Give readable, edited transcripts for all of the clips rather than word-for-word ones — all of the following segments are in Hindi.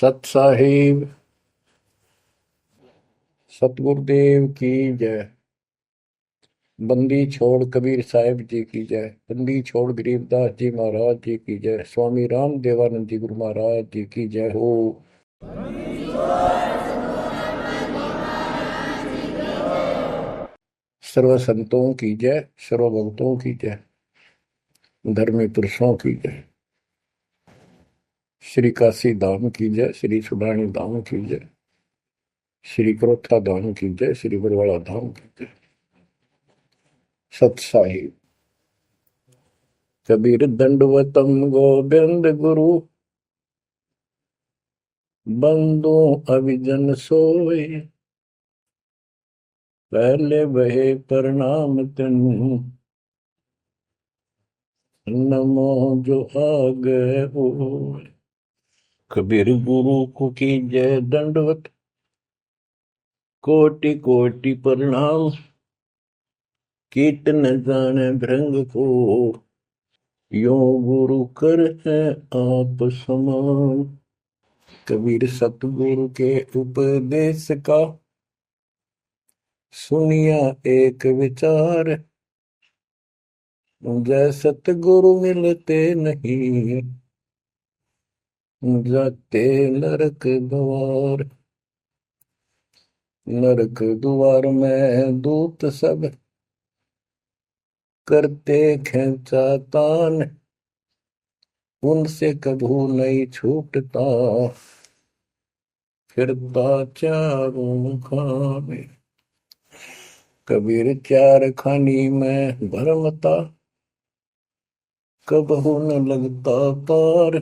सत साहिब सतगुरुदेव की जय। बंदी छोड़ कबीर साहिब जी की जय। बंदी छोड़ गरीबदास जी महाराज जी की जय। स्वामी राम देवानंद जी गुरु महाराज जी की जय हो। सर्व संतों की जय, सर्व भक्तों की जय, धर्मी पुरुषों की जय। श्री काशी धाम की जय, श्री सुडानी धाम की जय, श्री क्रोथा धाम की जय, श्री बरवाड़ा धाम की जय। सत साहिब कबीर दंडवतम गोविंद गुरु, बंदो अभिजन सोए, पहले बहे प्रणाम तिन, नमो जो आगे ओए। कबीर गुरु को की जय दंडवत, कोटि कोटि प्रणाम, कीर्तन जाने भृंग को, यो गुरु कर है आप समान। कबीर सतगुरु के उपदेश का, सुनिया एक विचार, जय सतगुरु मिलते नहीं, जाते नरक द्वार। नरक द्वार में दूत सब, करते खेचा तान, उनसे कभू नहीं छूटता, फिरता चारों खाने। कबीर चार खानी में भरमता, कबहू न लगता पार,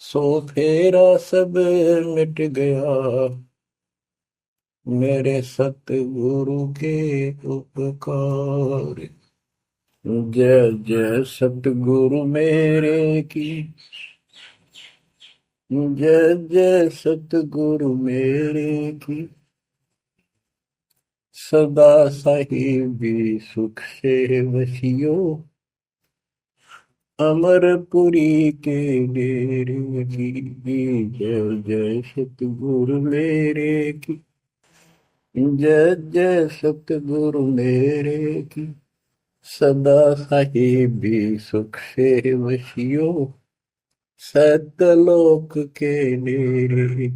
सो फेरा सब मिट गया, मेरे सतगुरु के उपकार। जय जय सतगुरु मेरे की, जय जय सतगुरु मेरे की, सदा साहिबी सुख से वसियो, अमरपुरी के डेरे की। जय जय सतगुरु मेरे की, जय जय सतगुरु मेरे की, सदा साहिबी सुख से वसियो, सतलोक के डेरे।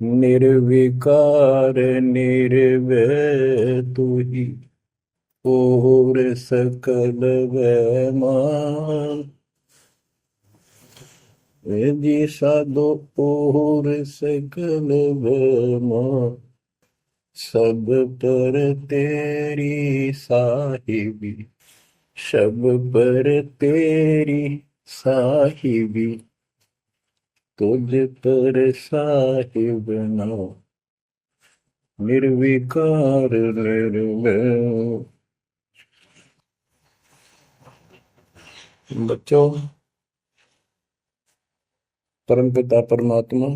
निर्विकार निर्भय तू ही, और सकल वैमान, जी साधो और सकल वैमान, सब पर तेरी साहिबी, सब पर तेरी साहिबी, तुझ पर साहिब नाम, निर्विकार निर्भय। बच्चों, परमपिता परमात्मा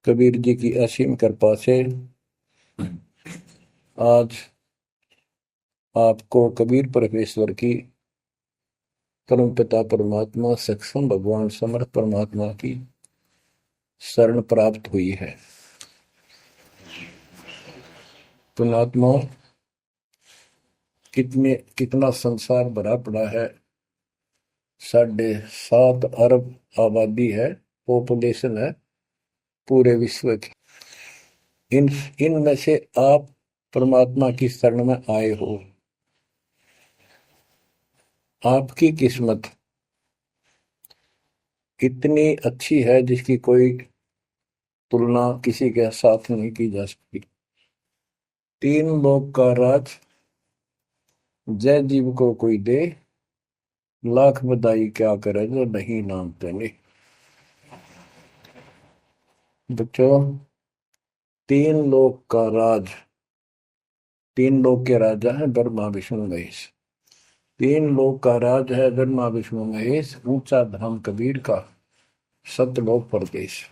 कबीर जी की असीम कृपा से आज आपको कबीर परमेश्वर की, परमपिता परमात्मा सक्षम भगवान समर्थ परमात्मा की शरण प्राप्त हुई है। पुण्यात्मा, कितना संसार भरा पड़ा है। 7.5 अरब आबादी है, पॉपुलेशन है पूरे विश्व की। इनमें से आप परमात्मा की शरण में आए हो। आपकी किस्मत इतनी अच्छी है जिसकी कोई तुलना किसी के साथ नहीं की जा सकती। 3 लोक का राज जय जीव को कोई दे, लाख बधाई क्या करे जो नहीं नामते ने। बच्चों, 3 लोक का राज, 3 लोक के राजा है ब्रह्मा विष्णु महेश। 3 लोक का राज है ब्रह्मा विष्णु महेश, ऊंचा धाम कबीर का, सतलोक परदेश।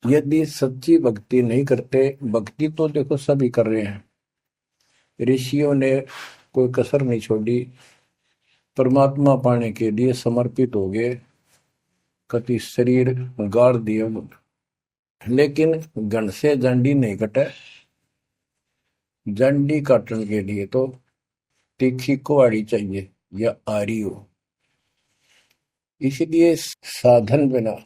यदि सच्ची भक्ति नहीं करते, भक्ति तो देखो सभी कर रहे हैं, ऋषियों ने कोई कसर नहीं छोड़ी, परमात्मा पाने के लिए समर्पित हो गए, कति शरीर गाड़ दिए, लेकिन घन से जंडी नहीं कटे। जंडी काटने के लिए तो तीखी कुहाड़ी चाहिए या आरी हो। इसलिए साधन बिना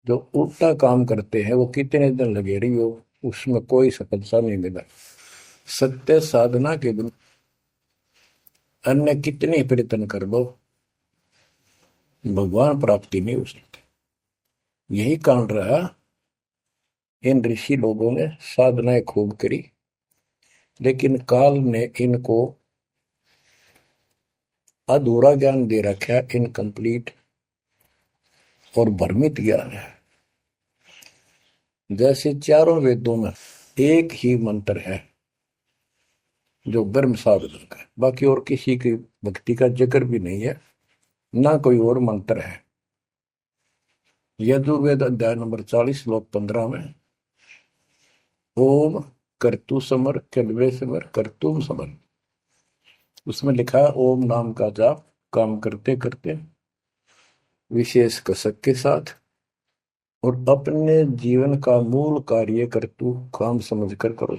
जो उल्टा काम करते हैं वो कितने दिन लगे रही हो, उसमें कोई सफलता नहीं मिला। सत्य साधना के बिना अन्य कितने प्रयत्न कर लो, भगवान प्राप्ति नहीं हो सकती। यही कारण रहा, इन ऋषि लोगों ने साधनाएं खूब करी, लेकिन काल ने इनको अधूरा ज्ञान दे रखा है, इनकम्प्लीट और भ्रमित ज्ञान है। जैसे चारों वेदों में एक ही मंत्र है जो ब्रह्म साधन का, बाकी और किसी की भक्ति का जिक्र भी नहीं है, ना कोई और मंत्र है। यजुर्वेद अध्याय नंबर 40 श्लोक 15 में ओम कर्तु समर कलवे समर कर्तुम समर, उसमें लिखा है ओम नाम का जाप काम करते करते विशेष कसक के साथ और अपने जीवन का मूल कार्य कर्तु काम समझकर करो।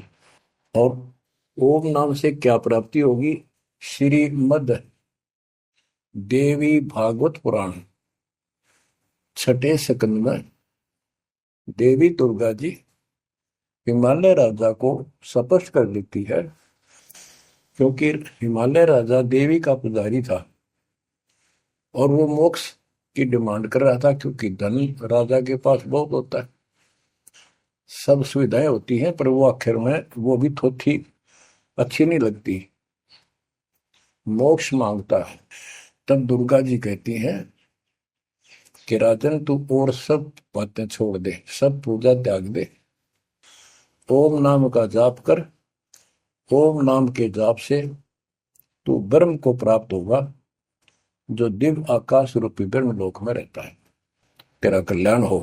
और ओम नाम से क्या प्राप्ति होगी? श्रीमद देवी भागवत पुराण छठे स्कंद में देवी दुर्गा जी हिमालय राजा को स्पष्ट कर देती है, क्योंकि हिमालय राजा देवी का पुजारी था और वो मोक्ष की डिमांड कर रहा था, क्योंकि धन राजा के पास बहुत होता है, सब सुविधाएं होती हैं, पर वो आखिर में वो भी थोड़ी अच्छी नहीं लगती, मोक्ष मांगता है। तब दुर्गा जी कहती हैं कि राजन तू और सब बातें छोड़ दे, सब पूजा त्याग दे, ओम नाम का जाप कर। ओम नाम के जाप से तू ब्रह्म को प्राप्त होगा, जो दिव्य आकाश रूपी ब्रह्म लोक में रहता है, तेरा कल्याण हो।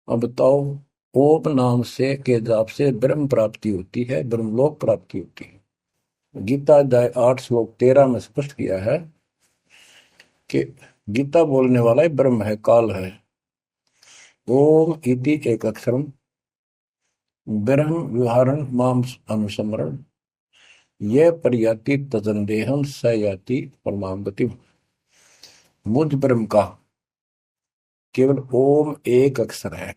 अब बताओ, ओम नाम से के जाप से ब्रह्म प्राप्ति होती है, ब्रह्मलोक प्राप्ति होती है। गीता अध्याय 8 श्लोक 13 में स्पष्ट किया है कि गीता बोलने वाला ही ब्रह्म है, काल है। ओम इति एक अक्षरम ब्रह्म विहारण माम अनुसमरण ये पर्याति तजंदेहम स याति परमाम गति। मुझ ब्रह्म का केवल ओम एक अक्षर है,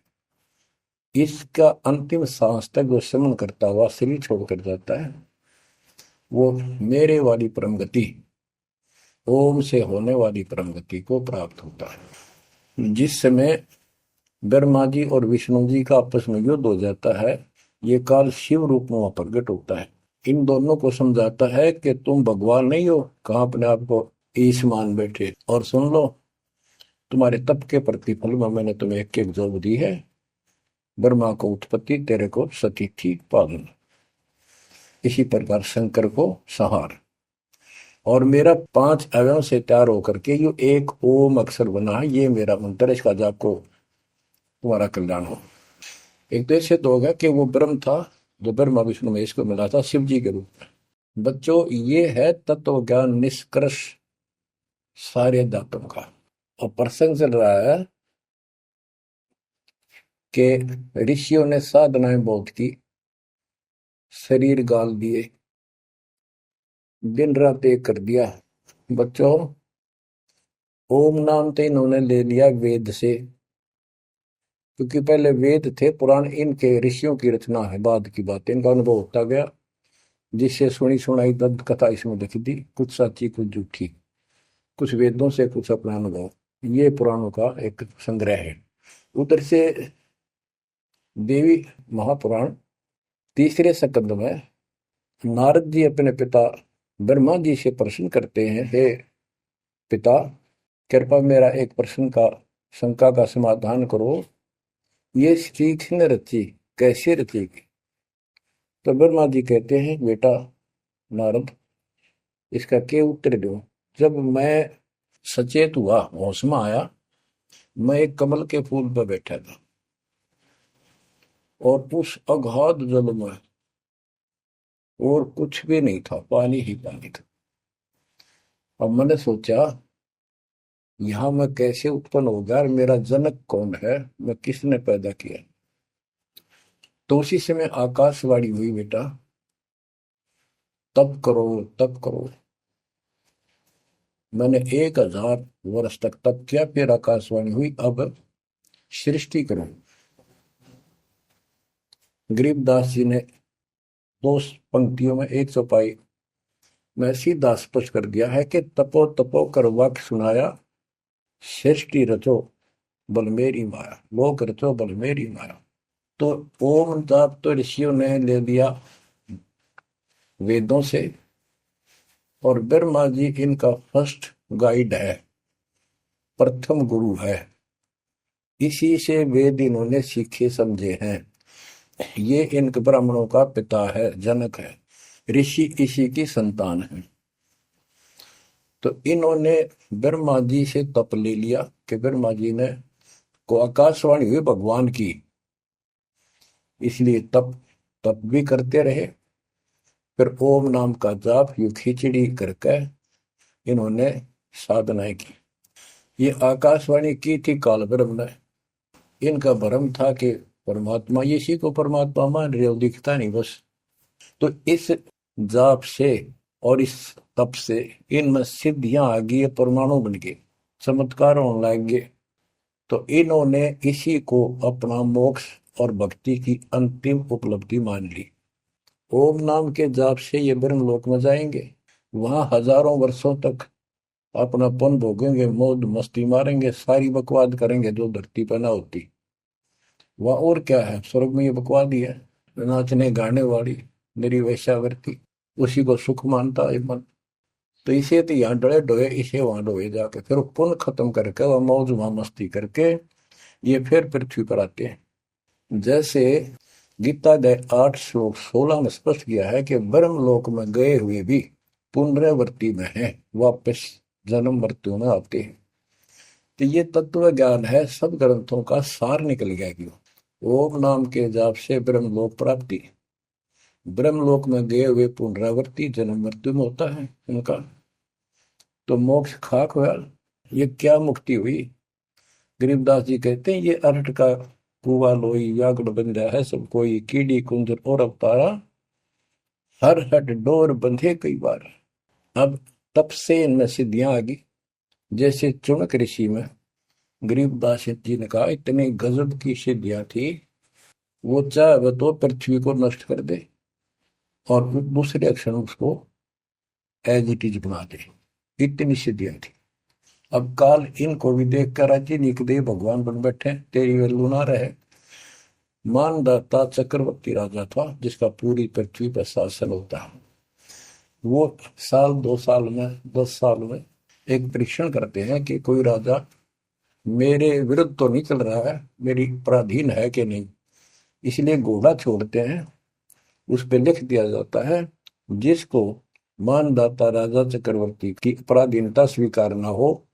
इसका अंतिम सांस तक जो समन करता हुआ शरीर छोड़कर जाता है, वो मेरे वाली परम गति, ओम से होने वाली परम गति को प्राप्त होता है। जिस समय ब्रह्मा जी और विष्णु जी का आपस में युद्ध हो जाता है, ये काल शिव रूप में वहां प्रकट होता है, इन दोनों को समझाता है कि तुम भगवान नहीं हो, कहां अपने आप को ईश मान बैठे, और सुन लो तुम्हारे तप के प्रतिफल में मैंने तुम्हें एक एक जॉब दी है, ब्रह्मा को उत्पत्ति, तेरे को सतीथि पालन, इसी प्रकार शंकर को संहार, और मेरा 5 अवयव से तैयार होकर के ये एक ओम अक्षर बना है, ये मेरा मंत्र, इसका जाप को तुम्हारा कल्याण हो। एक तो सिद्ध होगा कि वो ब्रह्म था जो ब्रह्मा विष्णु महेश को मिला था शिव जी के रूप में। बच्चों, ये है तत्व ज्ञान निष्कर्ष सारे दातों का। और प्रसंग चल रहा है कि ऋषियों ने साधनाएं बहुत की, शरीर गाल दिए, दिन रात एक कर दिया। बच्चों, ओम नाम तो इन्होंने ले लिया वेद से, क्योंकि पहले वेद थे पुराण, इनके ऋषियों की रचना है, बाद की बात, इनका अनुभव होता गया, जिससे सुनी सुनाई दंत कथा इसमें लिख दी, कुछ सच्ची कुछ झूठी, कुछ वेदों से कुछ अपना अनुभव, ये पुराणों का एक संग्रह है। उधर से देवी महापुराण तीसरे स्कंद में नारद जी अपने पिता ब्रह्मा जी से प्रश्न करते हैं, हे पिता, कृपा मेरा एक प्रश्न का शंका का समाधान करो, ये सृष्टि किसने रची, कैसे रचेगी? तो ब्रह्मा जी कहते हैं, बेटा नारद, इसका क्या उत्तर दूं? जब मैं सचेत हुआ, होश में आया, मैं एक कमल के फूल पर बैठा था और उस अगाध जल में और कुछ भी नहीं था, पानी ही पानी था, अब मैंने सोचा यहां मैं कैसे उत्पन्न हो गया और मेरा जनक कौन है, मैं किसने पैदा किया। तो उसी समय आकाशवाणी हुई, बेटा तप करो तप करो। मैंने 1000 वर्ष तक तप किया, फिर आकाशवाणी हुई अब सृष्टि करो। गरीबदास जी ने 2 पंक्तियों में एक चौपाई में सीधा स्पष्ट कर दिया है कि तपो तपो कर वाक्य सुनाया, सृष्टि रचो बल मेरी माया, लोक रचो बल मेरी माया। तो ओम जाप तो ऋषियों ने ले लिया वेदों से, और ब्रह्मा जी इनका फर्स्ट गाइड है, प्रथम गुरु है। इसी से वेद इन्होंने सीखे समझे हैं। ये इन ब्राह्मणों का पिता है, जनक है, ऋषि इसी की संतान है। तो इन्होंने ब्रह्मा जी से तप ले लिया कि ब्रह्मा जी ने को आकाशवाणी हुई भगवान की, इसलिए तप तप भी करते रहे। फिर ओम नाम का जाप यू खिचड़ी करके इन्होंने साधनाएं की। ये आकाशवाणी की थी काल ब्रह्म ने। इनका भ्रम था कि परमात्मा, इसी को परमात्मा मान रहे हो, दिखता नहीं बस। तो इस जाप से और इस तप से इनमें सिद्धियां आ गई, परमाणु बन गए, चमत्कार होने लग गए। तो इन्होंने इसी को अपना मोक्ष और भक्ति की अंतिम उपलब्धि मान ली। ओम नाम के जाप से ये ब्रह्मलोक में जाएंगे, वहां हजारों वर्षों तक अपना पन भोगेंगे, मौज मस्ती मारेंगे, सारी बकवाद करेंगे जो धरती पर ना होती। वह और क्या है, स्वर्ग में ये बकवाद ही है, नाचने गाने वाली मेरी वैश्यावृत्ति, उसी को सुख मानता है मन। तो इसे तो यहाँ डरे डोए, इसे वहां डोए जाके, फिर पुण्य खत्म करके वह मौज वहां मस्ती करके ये फिर पृथ्वी पर आते हैं। जैसे गीता अध्याय 8 श्लोक 16 में स्पष्ट किया है कि ब्रह्मलोक में गए हुए भी पुनरावृत्ति में है, वापस जन्म मृत्यु में आते हैं। तो ये तत्व ज्ञान है, सब ग्रंथों का सार निकल गया क्यों। ओम नाम के जाप से ब्रह्मलोक प्राप्ति, ब्रह्मलोक में गए हुए पुनरावृत्ति जन्म मृत्यु में होता है उनका। तो मोक्ष खाक हुआ, ये क्या मुक्ति हुई। गरीबदास जी कहते हैं ये अरट का कुआ लोई व्याकुल बंधा है सब कोई, कीड़ी कुंजर और अवतारा, हर हट डोर बंधे कई बार। अब तब से इनमें सिद्धियां आ गई। जैसे चुनक ऋषि में गरीबदास जी ने कहा इतनी गजब की सिद्धियां थी, वो चाहे तो पृथ्वी को नष्ट कर दे और दूसरे अक्षर उसको एज इट इज बना दे, इतनी सिद्धियां थी। अब काल इनको भी देख कर राजी निकदे भगवान बन बैठे, तेरी वैल्यू ना रहे। मानदाता चक्रवर्ती राजा था जिसका पूरी पृथ्वी पर शासन होता है। वो साल 2 साल में 10 साल में एक परीक्षण करते हैं कि कोई राजा मेरे विरुद्ध तो नहीं चल रहा है, मेरी पराधीन है कि नहीं। इसलिए घोड़ा छोड़ते हैं, उस पर लिख दिया जाता है जिसको मानदाता राजा चक्रवर्ती की पराधीनता स्वीकार न हो,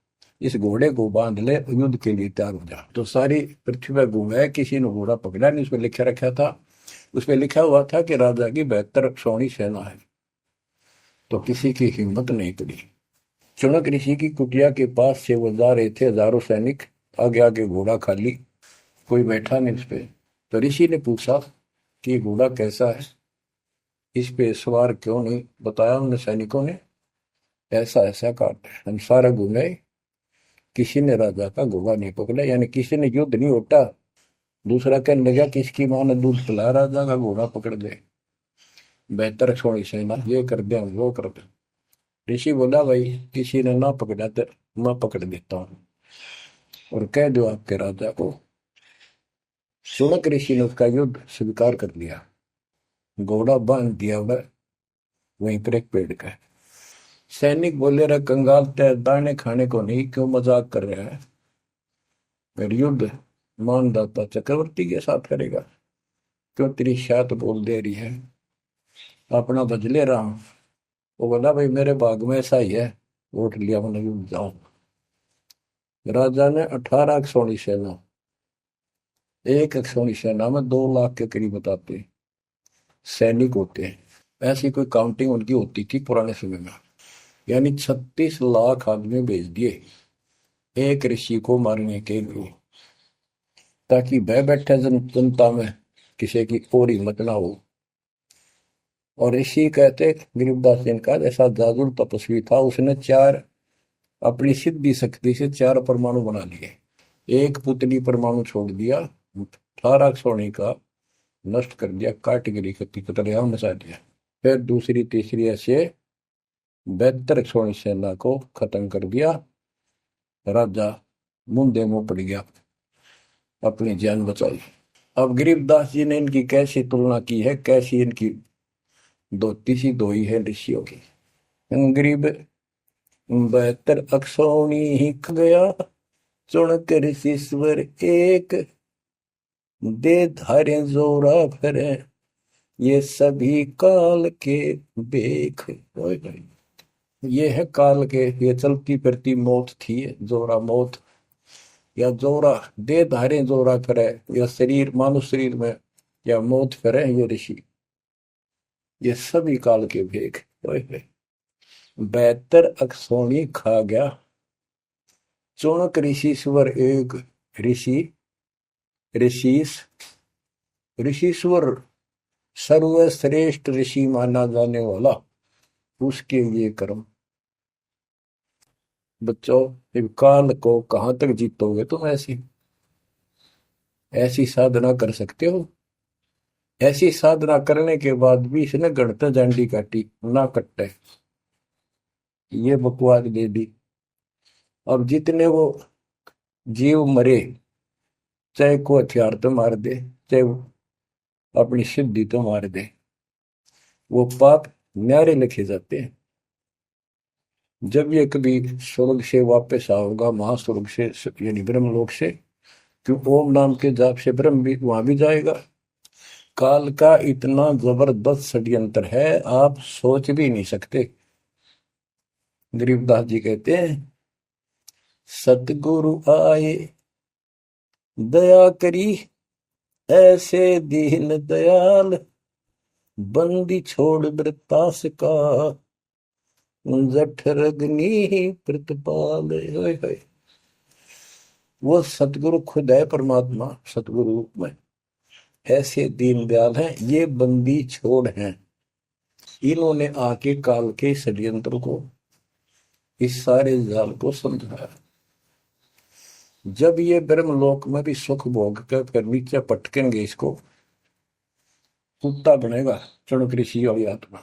इस घोड़े को बांध ले, युद्ध के लिए तैयार हो जा। तो सारी पृथ्वी पर घूमा है, किसी ने घोड़ा पकड़ा नहीं। उस पर लिखा रखा था, उस पर लिखा हुआ था कि राजा की 72 सौणी सेना है। तो किसी की हिम्मत नहीं पड़ी। चुनक ऋषि की कुटिया के पास से वो जा रहे थे, हजारों सैनिक, आगे आगे घोड़ा खाली, कोई बैठा नहीं उस पे। तो ऋषि ने पूछा कि घोड़ा कैसा है, इस पे सवार क्यों नहीं। बताया उन सैनिकों ने, ऐसा ऐसा काट हम सारा घूमे, किसी ने राजा का घोड़ा नहीं पकड़ा, यानी किसी ने युद्ध नहीं उठा। दूसरा कहने लगा किसकी मां ने दूध पिला, राजा का घोड़ा पकड़ दे, बेहतर छोड़ी सेना, ये कर दे वो कर दे। ऋषि बोला भाई किसी ने ना पकड़ा तो मैं पकड़ देता हूँ, और कह दो आपके राजा को। शुनक ऋषि ने उसका युद्ध स्वीकार कर लिया, घोड़ा बांध दिया वह वहीं पर एक पेड़ का। सैनिक बोले रहा कंगाल तय दाने खाने को नहीं, क्यों मजाक कर रहा है, फिर युद्ध मानदाता चक्रवर्ती के साथ करेगा, क्यों तेरी शायद बोल दे रही है, अपना बदले रहा हूं। वो बोला भाई मेरे भाग में ऐसा ही है, वोट लिया मैंने युद्ध जाऊं। राजा ने 18 अक्षौणी सेना, एक अक्षौणी सेना में 2 लाख के करीब बताते सैनिक होते हैं। ऐसी कोई काउंटिंग उनकी होती थी पुराने समय में। यानी 36 लाख आदमी भेज दिए एक ऋषि को मारने के लिए, ताकि भय बैठे जनता में किसी की और हिम्मत ना हो। और ऋषि कहते गरीबदास जी का जैसा जादू तपस्वी था, उसने चार अपनी सिद्धि शक्ति से 4 परमाणु बना लिए। एक पुतली परमाणु छोड़ दिया, 18 सोने का नष्ट कर दिया, काटगिरी की कतलेआम मचा दिया। फिर दूसरी तीसरी ऐसे 72 सोनी सेना को खत्म कर दिया। राजा मुंदे मुंह पड़ गया, अपनी जान बचाई। अब गरीबदास जी ने इनकी कैसी तुलना की है, कैसी इनकी धोती सी धोई है ऋषियों की। गरीब 72 अक्षौणी ही गया, चुणक ऋषिश्वर एक, दे धारे जोरा भरे, ये सभी काल के बेख। ये है काल के, ये चलती फिरती मौत थी, जोरा मौत, या जोरा दे धारे जोरा फिरे, या शरीर मानुष शरीर में या मौत फिरे, ये ऋषि, ये सभी काल के भेख। 72 अक्षौणी खा गया, चुणक ऋषिश्वर एक। ऋषि ऋषिस ऋषिश्वर सर्वश्रेष्ठ ऋषि माना जाने वाला, उसके ये कर्म। बच्चों, काल को कहां तक जीतोगे तुम? ऐसी ऐसी साधना कर सकते हो? ऐसी साधना करने के बाद भी इसने गणता जांडी काटी ना कट्टे, ये बकवास दे दी। अब जितने वो जीव मरे, चाहे को हथियार तो मार दे, चाहे अपनी सिद्धि तो मार दे, वो पाप न्यारे लिखे जाते हैं। जब ये कभी स्वर्ग से वापस आओगा, महास्वर्ग से यानी ब्रह्मलोक से, क्यों ओम नाम के जाप से ब्रह्म भी वहां भी जाएगा। काल का इतना जबरदस्त षड्यंत्र है, आप सोच भी नहीं सकते। गरीबदास जी कहते हैं, सतगुरु आए दया करी, ऐसे दीन दयाल, बंदी छोड़ वृतास का, जठरग्नि प्रतिपाल। वो सतगुरु खुद है, परमात्मा सतगुरु रूप में ऐसे दीन दयाल हैं, ये बंदी छोड़ हैं। इन्होंने आके काल के षड्यंत्र को, इस सारे जाल को समझाया। जब ये ब्रह्मलोक में भी सुख भोग कर फिर नीचे पटकेंगे, इसको कुत्ता बनेगा चुणक ऋषि वाली आत्मा,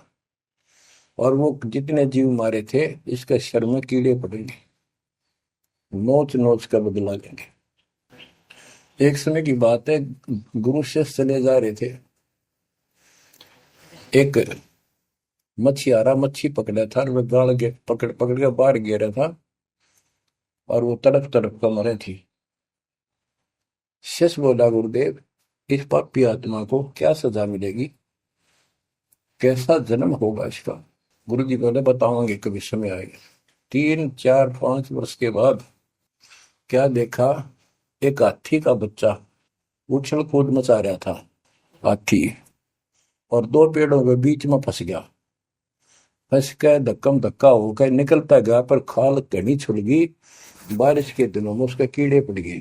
और वो जितने जीव मारे थे इसके शर में कीड़े पड़ेंगे, नोच नोच कर बदला लेंगे। एक समय की बात है, गुरु से चले जा रहे थे, एक मछियारा मच्छी पकड़ा था, और वह गाड़ के पकड़ पकड़ के बाहर गिरा था, और वो तड़प तड़प कर मरे थी। शिष्य बोला, गुरुदेव इस पापी आत्मा को क्या सजा मिलेगी, कैसा जन्म होगा इसका? गुरु जी बोले, बताओगे कभी समय आएगा। 3, 4, 5 वर्ष के बाद क्या देखा, एक हाथी का बच्चा उछल कूद मचा रहा था, हाथी, और 2 पेड़ों के बीच में फंस गया। फंस के धक्कम धक्का होकर निकलता गया, पर खाल घनी छुड़ गई। बारिश के दिनों में उसके कीड़े पड़ गए,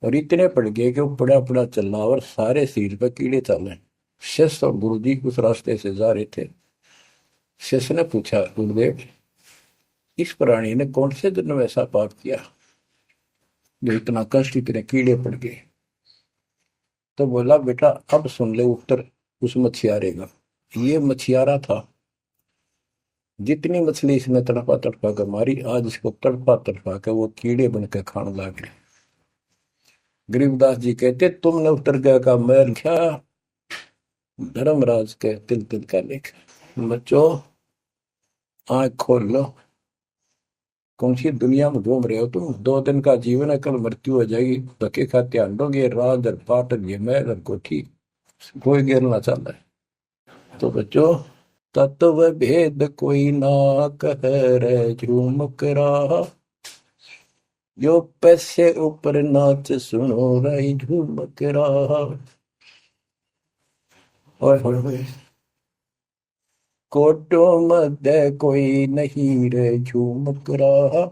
और इतने पड़ गए कि वो पड़ा पड़ा चलना, और सारे शरीर पर कीड़े चले। शिष्य और गुरु जी उस रास्ते से जा रहे थे। शिष्य ने पूछा, गुरुदेव इस प्राणी ने कौन से दिन में ऐसा पाप किया जो इतना कष्ट, इतने कीड़े पड़ गए? तो बोला, बेटा अब सुन ले उत्तर उस मछियारे का। ये मछियारा था, जितनी मछली इसने तड़पा तड़पा कर मारी, आज इसको तड़पा तड़पा कर वो कीड़े बनकर खाने लगे। गरीबदास जी कहते, तुमने उत्तर गया का मैल क्या, धर्मराज के तिल तिल का लेख। बच्चों आंख खोल लो, कौन सी दुनिया में घूम रहे हो तुम? 2 दिन का जीवन है, कल मृत्यु हो जाएगी। धक्के खाते आंडोगे, राज और पाट और ये मैल और कोठी, कोई गिरना चाहता है। तो बच्चों, तत्व भेद कोई ना कह रे झूम करा, जो पैसे ऊपर नाच सुनो रही झूम करा। कोटो मध्य कोई नहीं रे झूमक रहा,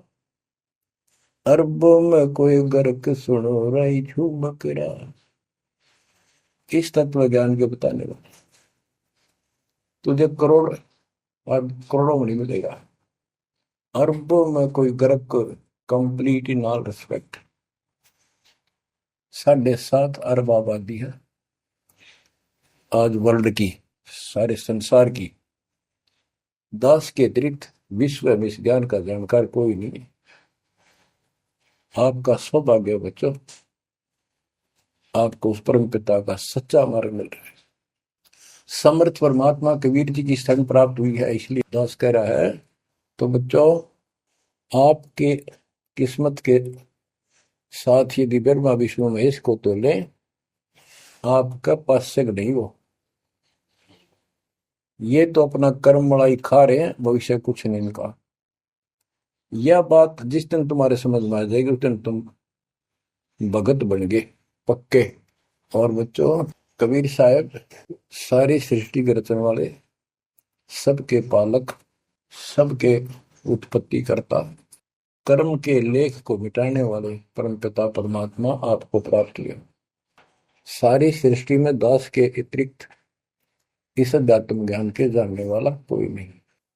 अरबों में कोई गर्क सुनो रही झूमक रहा। इस तत्व ज्ञान के बताने वाले तुझे करोड़ और करोड़ों में नहीं मिलेगा। अरबों में कोई गर्क, कंप्लीट इन ऑल रिस्पेक्ट। 7.5 अरब आबादी है आज वर्ल्ड की, सारे संसार की। 10 के अतिरिक्त विश्व में इस ज्ञान का जानकार कोई नहीं है। आपका सौभाग्य है बच्चों, आपको उस परम पिता का सच्चा मार्ग मिल रहा है। समर्थ परमात्मा कबीर जी की शरण प्राप्त हुई है, इसलिए दास कह रहा है। तो बच्चों, आपके किस्मत के साथ यदि ब्रह्मा विष्णु महेश को तो ले, आपका पास्यक नहीं हो। ये तो अपना कर्म मलाई खा रहे हैं, भविष्य कुछ नहीं इनका। यह बात जिस दिन तुम्हारे समझ में आ जाएगी उस दिन तुम भगत बन गए पक्के। और बच्चों, कबीर साहब सारी सृष्टि के रचने वाले, सबके पालक, सबके उत्पत्ति करता, कर्म के लेख को मिटाने वाले परम पिता परमात्मा आपको प्राप्त हुए। सारी सृष्टि में दास के अतिरिक्त इस अध्यात्म ज्ञान के जानने वाला कोई नहीं।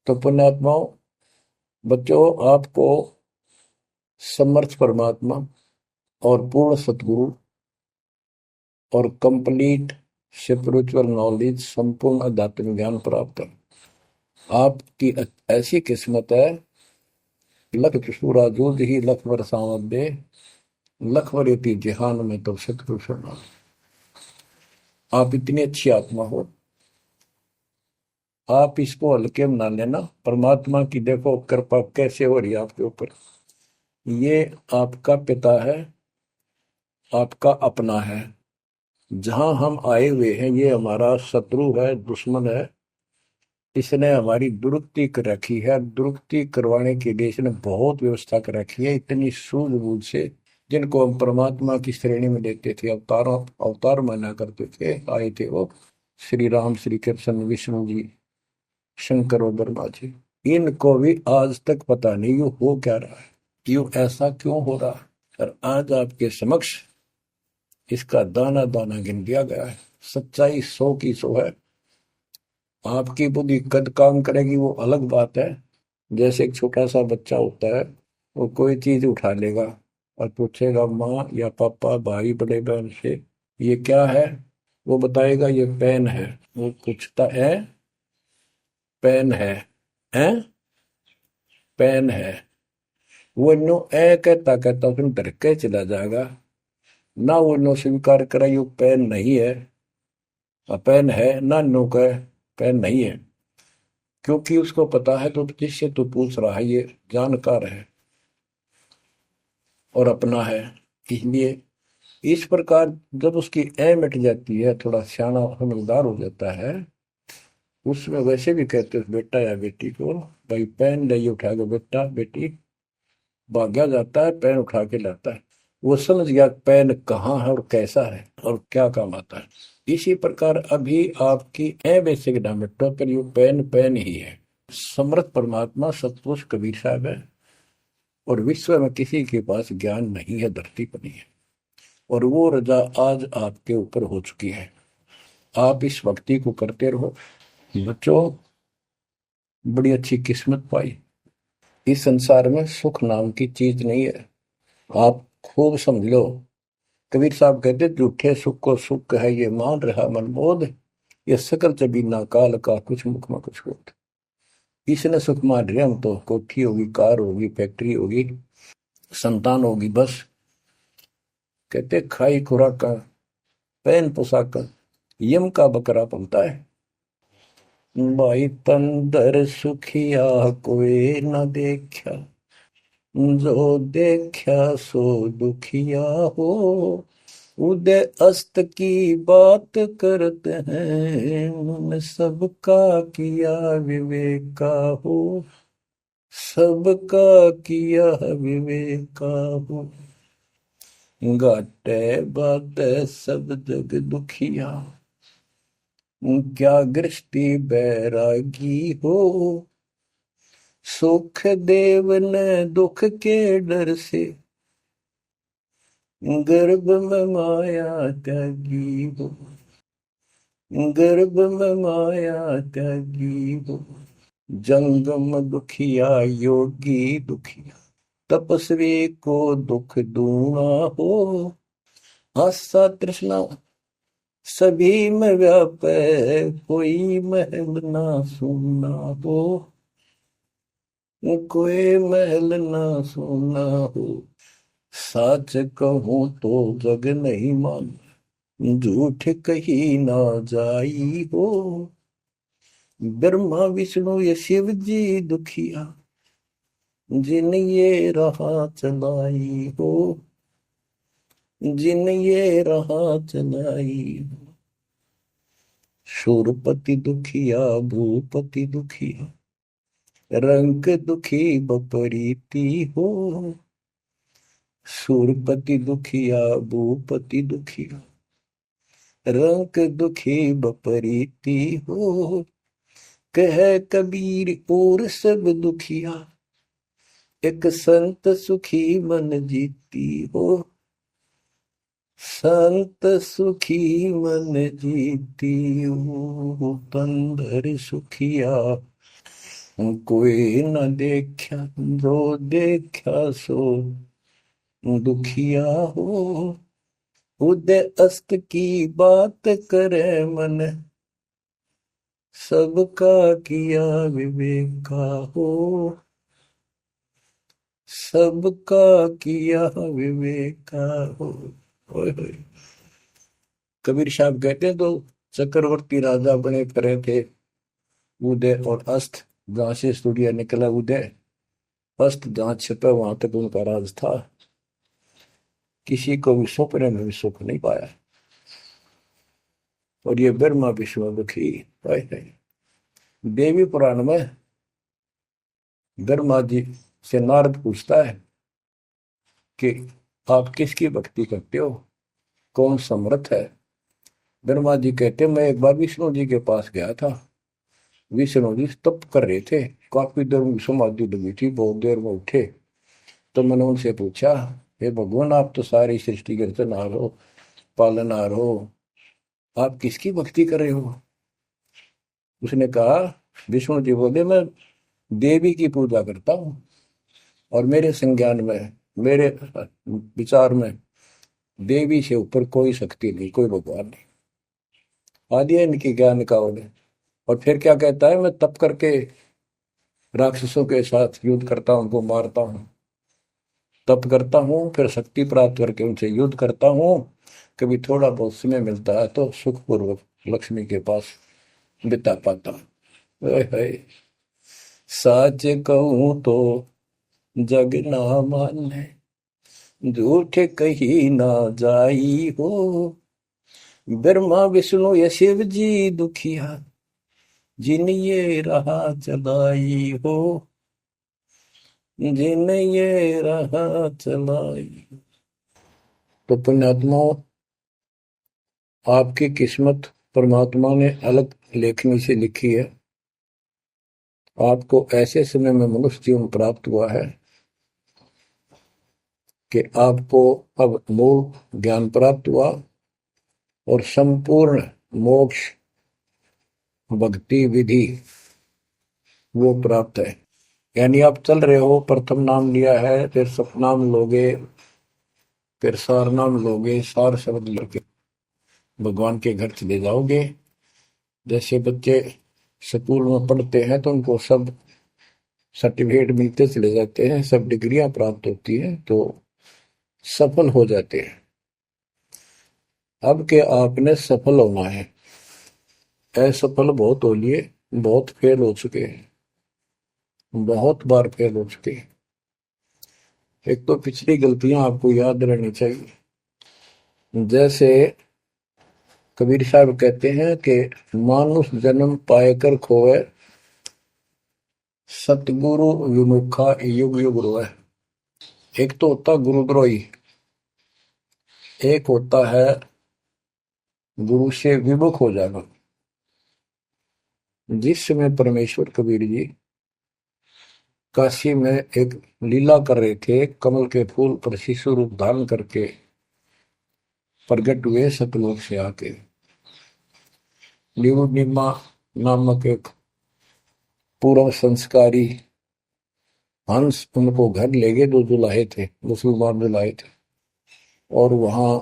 तो पुण्यात्माओं, बच्चों, आपको समर्थ परमात्मा और पूर्ण सतगुरु और कंप्लीट स्पिरिचुअल नॉलेज, संपूर्ण अध्यात्म ज्ञान प्राप्त है। आपकी ऐसी किस्मत है, लख चुसूरा जूझ ही लख बरसावत दे, लख वरेती जिहान में तो सतपुरुष। आप इतनी अच्छी आत्मा हो, आप इसको हल्के में ना लेना। परमात्मा की देखो कृपा कैसे हो रही है आपके ऊपर। ये आपका पिता है, आपका अपना है। जहां हम आए हुए हैं ये हमारा शत्रु है, दुश्मन है। इसने हमारी दुरुक्ति कर रखी है। दुरुक्ति करवाने के लिए इसने बहुत व्यवस्था कर रखी है, इतनी सूझबूझ से। जिनको हम परमात्मा की श्रेणी में लेते थे, अवतारों अवतार माना करते थे, आए थे वो श्री राम, श्री कृष्ण, विष्णु जी, शंकर और ब्रह्मा जी। इनको भी आज तक पता नहीं यू हो क्या रहा है, क्यों ऐसा क्यों हो रहा है। और आज आपके समक्ष इसका दाना दाना गिन दिया गया है। सच्चाई 100 की 100 है। आपकी बुद्धि कद काम करेगी वो अलग बात है। जैसे एक छोटा सा बच्चा होता है, वो कोई चीज उठा लेगा और पूछेगा माँ या पापा, भाई, बड़े बहन से, ये क्या है। वो बताएगा ये पेन है। वो पूछता है पेन है पेन है। वो नो ए कहता कहता फिर डर के चला जाएगा ना। वो नो स्वीकार करे ये पेन नहीं है, पेन है ना। नो कहे पेन नहीं है, क्योंकि उसको पता है तो जिससे तू पूछ रहा है ये जानकार है और अपना है। इसलिए इस प्रकार जब उसकी ए मिट जाती है, थोड़ा सियाना समझदार हो जाता है, उसमें वैसे भी कहते हैं बेटा या बेटी को, भाई पेन ले उठा के, बेटा बेटी भाग्या जाता है, पेन उठा के लाता है। वो समझ गया पेन कहाँ है और कैसा है और क्या काम आता है। इसी प्रकार अभी आपकी ए बेसिक ना मिटो, पर यू पेन पेन ही है। समर्थ परमात्मा सतपुरुष कबीर साहब है, और विश्व में किसी के पास ज्ञान नहीं है, धरती पर नहीं है। और वो रजा आज आपके ऊपर हो चुकी है। आप इस भक्ति को करते रहो बच्चों। बड़ी अच्छी किस्मत पाई। इस संसार में सुख नाम की चीज नहीं है, आप खूब समझ लो। कबीर साहब कहते झूठे सुख को सुख है ये मान रहा मनमोद, ये सकल चबीना काल का कुछ मुख में कुछ होता। इसने सुख मान रहे हम तो, कोठी होगी, कार होगी, फैक्ट्री होगी, संतान होगी, बस। कहते खाई खुराक का, पहन पोशाक का, यम का बकरा पलता है। भाई तंदर सुखिया कोई न देखा, जो देखा सो दुखिया हो। उदय अस्त की बात करते हैं, उन सबका किया विवेका हो। सबका किया विवेका हो। घाटे बात सब जग दुखिया। क्या गृहस्थी बैरागी हो, सुख देव ने दुख के डर से, गर्भ में माया त्यागी हो, गर्भ में माया त्यागी हो। जंगम दुखिया योगी दुखिया, तपस्वी को दुख दूना हो। आशा तृष्णा सभी में व्यापे, कोई महल ना सुना हो, कोई महल ना सुना हो। सच कहूं तो जग नहीं मान, झूठ कही ना जाई हो। ब्रह्मा विष्णु ये शिव जी दुखिया, जिन ये राह चलाई हो, जिन ये राह चलाई हो। शूरपति दुखिया भूपति दुखिया, रंग दुखी बपरीती हो। शूरपति दुखिया भूपति दुखिया, रंग दुखी बपरीती हो। कह कबीर और सब दुखिया, एक संत सुखी मन जीती हो। संत सुखी मन जीती हो, तंदर सुखिया कोई न देखा, जो देखा सो दुखिया हो। उदय अस्त की बात करे मन, सबका किया विवेका हो, सबका किया विवेका हो। ओए होए। कबीर साहब कहते हैं तो चक्रवर्ती राजा बने करे थे। उदय और अस्त, जहां से सूर्य निकला उदय, अस्त जहां छिपा वहां तक उनका राज था। किसी को भी सपने में भी सुख नहीं पाया। और ये ब्रह्मा विष्णु दुखी। देवी पुराण में ब्रह्मा जी से नारद पूछता है कि आप किसकी भक्ति करते हो, कौन समर्थ है। ब्रह्मा जी कहते मैं एक बार विष्णु जी के पास गया था। विष्णु जी तप कर रहे थे, काफी देर में समाधि लगी थी, बहुत देर में उठे। तो मैंने उनसे पूछा, हे भगवान आप तो सारी सृष्टि के रचनहार हो, पालनहार हो, आप किसकी भक्ति कर रहे हो। उसने कहा, विष्णु जी बोले मैं देवी की पूजा करता हूँ, और मेरे संज्ञान में, मेरे विचार में देवी से ऊपर कोई शक्ति नहीं, कोई भगवान नहीं। आदि है इनकी ज्ञान का उन्हें। और फिर क्या कहता है, मैं तप करके राक्षसों के साथ युद्ध करता हूं, उनको मारता हूं, तप करता हूं, फिर शक्ति प्राप्त करके उनसे युद्ध करता हूं। कभी थोड़ा बहुत समय मिलता है तो सुखपूर्वक लक्ष्मी के पास बिता पाता हूं। सच कहूं तो जग ना माने, झूठ कही ना जाई हो। ब्रह्मा विष्णु ये शिव जी दुखिया, जिन ये राह चलाई हो, जिन ये राह चलाई। तो पुण्यात्माओं, आपकी किस्मत परमात्मा ने अलग लेखनी से लिखी है। आपको ऐसे समय में मनुष्य जीवन प्राप्त हुआ है कि आपको अब मूल ज्ञान प्राप्त हुआ और संपूर्ण मोक्ष भक्ति विधि वो प्राप्त है। यानी आप चल रहे हो, प्रथम नाम लिया है, फिर सतनाम लोगे, फिर सार नाम लोगे, सार शब्द लेके भगवान के घर चले जाओगे। जैसे बच्चे स्कूल में पढ़ते हैं तो उनको सब सर्टिफिकेट मिलते चले जाते हैं, सब डिग्रियां प्राप्त होती हैं, तो सफल हो जाते हैं। अब के आपने सफल होना है। असफल बहुत हो लिए, बहुत फेल हो चुके हैं, बहुत बार फेल हो चुके हैं। एक तो पिछली गलतियां आपको याद रहनी चाहिए। जैसे कबीर साहब कहते हैं कि मानुष जन्म पाएकर खोए, सतगुरु विमुखा युग युग रोए। एक तो होता गुरुद्रोही, एक होता है गुरु से विमुख हो जाना। जिस समय परमेश्वर कबीर जी काशी में एक लीला कर रहे थे, कमल के फूल पर शिशु रूप धारण करके प्रकट हुए सतलोक से आके। निमा नामक एक पूर्व संस्कारी हंस उनको घर ले गए, जो जुलाहे थे, मुसलमान जुलाहे थे, और वहां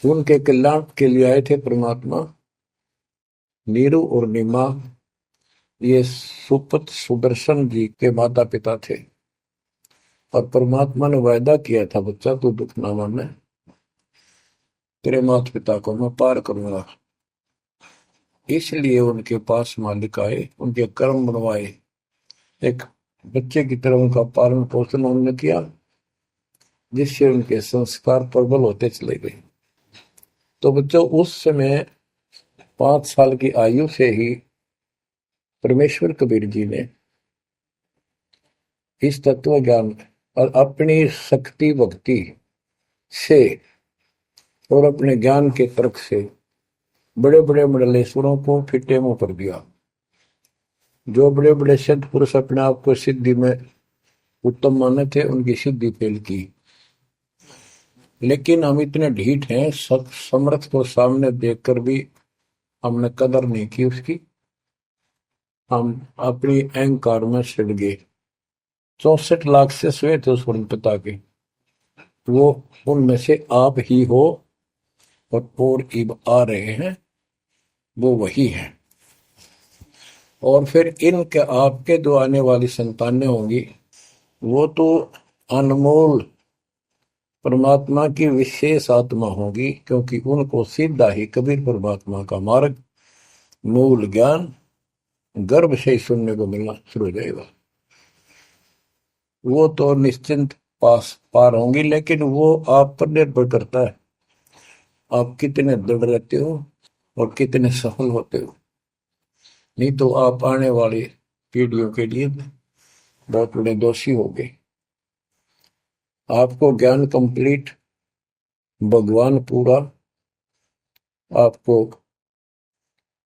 उनके कल्याण के लिए आए थे परमात्मा। नीरू और निमा ये सुपत सुदर्शन जी के माता पिता थे, और परमात्मा ने वायदा किया था, बच्चा तू दुख ना माने, तेरे माता पिता को मैं पार करूंगा। इसलिए उनके पास मालिक आए, उनके कर्म बनवाए, एक बच्चे की तरह उनका पालन पोषण उन्होंने किया, जिससे उनके संस्कार प्रबल होते चले गए। तो बच्चों, उस समय 5 साल की आयु से ही परमेश्वर कबीर जी ने इस तत्व ज्ञान और अपनी शक्ति भक्ति से और अपने ज्ञान के तर्क से बड़े बड़े मंडलेश्वरों को फिटे मुंह कर दिया। जो बड़े बड़े सिद्ध पुरुष अपने आप को सिद्धि में उत्तम माने थे, उनकी सिद्धि फेल की। लेकिन हम इतने ढीठ हैं, समर्थ को सामने देखकर भी हमने कदर नहीं की उसकी। हम अपनी अहंकार में सड़ गए। 64 लाख से स्वे थे उस पिता के, वो उनमें से आप ही हो, और इब आ रहे हैं, वो वही है। और फिर इनके आपके जो आने वाली संतानें होंगी, वो तो अनमोल परमात्मा की विशेष आत्मा होगी, क्योंकि उनको सीधा ही कबीर परमात्मा का मार्ग, मूल ज्ञान गर्भ से ही सुनने को मिलना शुरू हो जाएगा। वो तो निश्चिंत पार होंगी, लेकिन वो आप पर निर्भर करता है, आप कितने दृढ़ रहते हो और कितने सफल होते हो। नहीं तो आप आने वाली पीढ़ियों के लिए बहुत बड़े दोषी हो गए। आपको ज्ञान कंप्लीट, भगवान पूरा, आपको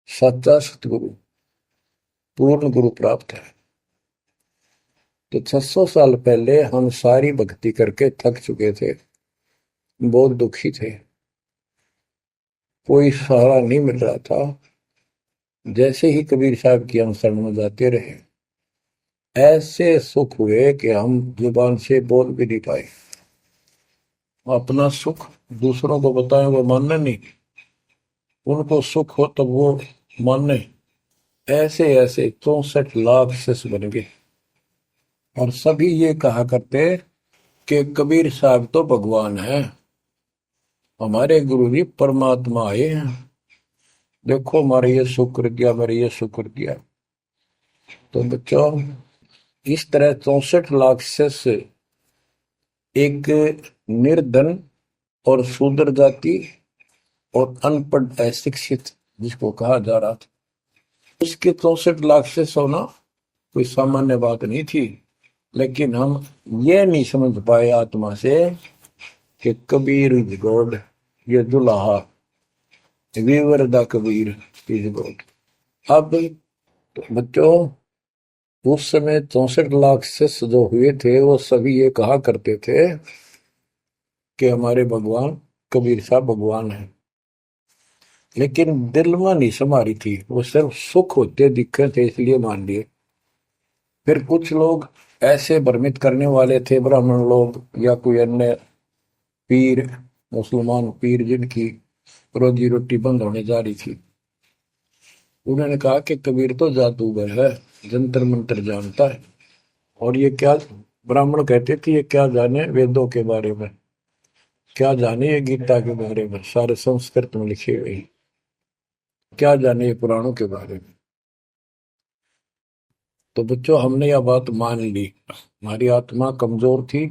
सच्चा सतगुरु, पूर्ण गुरु प्राप्त है। तो 600 साल पहले हम सारी भक्ति करके थक चुके थे, बहुत दुखी थे, कोई सहारा नहीं मिल रहा था। जैसे ही कबीर साहब की हम शरण में जाते रहे, ऐसे सुख हुए कि हम जुबान से बोल भी नहीं पाए। अपना सुख दूसरों को बताएं, वो मानने नहीं, उनको सुख हो तब वो मानने। ऐसे ऐसे 64 लाख शिष्य बन गए, और सभी ये कहा करते कि कबीर साहब तो भगवान है, हमारे गुरु जी परमात्मा आए हैं, देखो हमारे ये शुक्र किया, मेरे ये शुक्र किया। तो बच्चों, इस तरह 64 लाख शिष्य एक निर्धन और शूद्र जाति और अनपढ़ अशिक्षित जिसको कहा जा रहा था, उसके 64 लाख शिष्य होना कोई सामान्य बात नहीं थी। लेकिन हम ये नहीं समझ पाए आत्मा से कि कबीर इज गॉड, ये दुल्हा weaver the Kabir is God. अब बच्चों, उस समय 64 लाख शिष्य जो हुए थे, वो सभी ये कहा करते थे कि हमारे भगवान कबीर साहब भगवान है, लेकिन दिल में नहीं समारी थी, वो सिर्फ सुख होते दिखे थे इसलिए मान लिए। फिर कुछ लोग ऐसे भ्रमित करने वाले थे, ब्राह्मण लोग या कोई अन्य पीर, मुसलमान पीर जिनकी रोजी रोटी बंद होने जा रही थी, उन्होंने कहा कि कबीर तो जादूगर है, जंतर मंत्र जानता है, और ये क्या, ब्राह्मण कहते थे ये क्या जाने वेदों के बारे में, क्या जाने ये गीता के बारे में, सारे संस्कृत में लिखे हुए, क्या जाने ये पुराणों के बारे में। तो बच्चों, हमने यह बात मान ली, हमारी आत्मा कमजोर थी,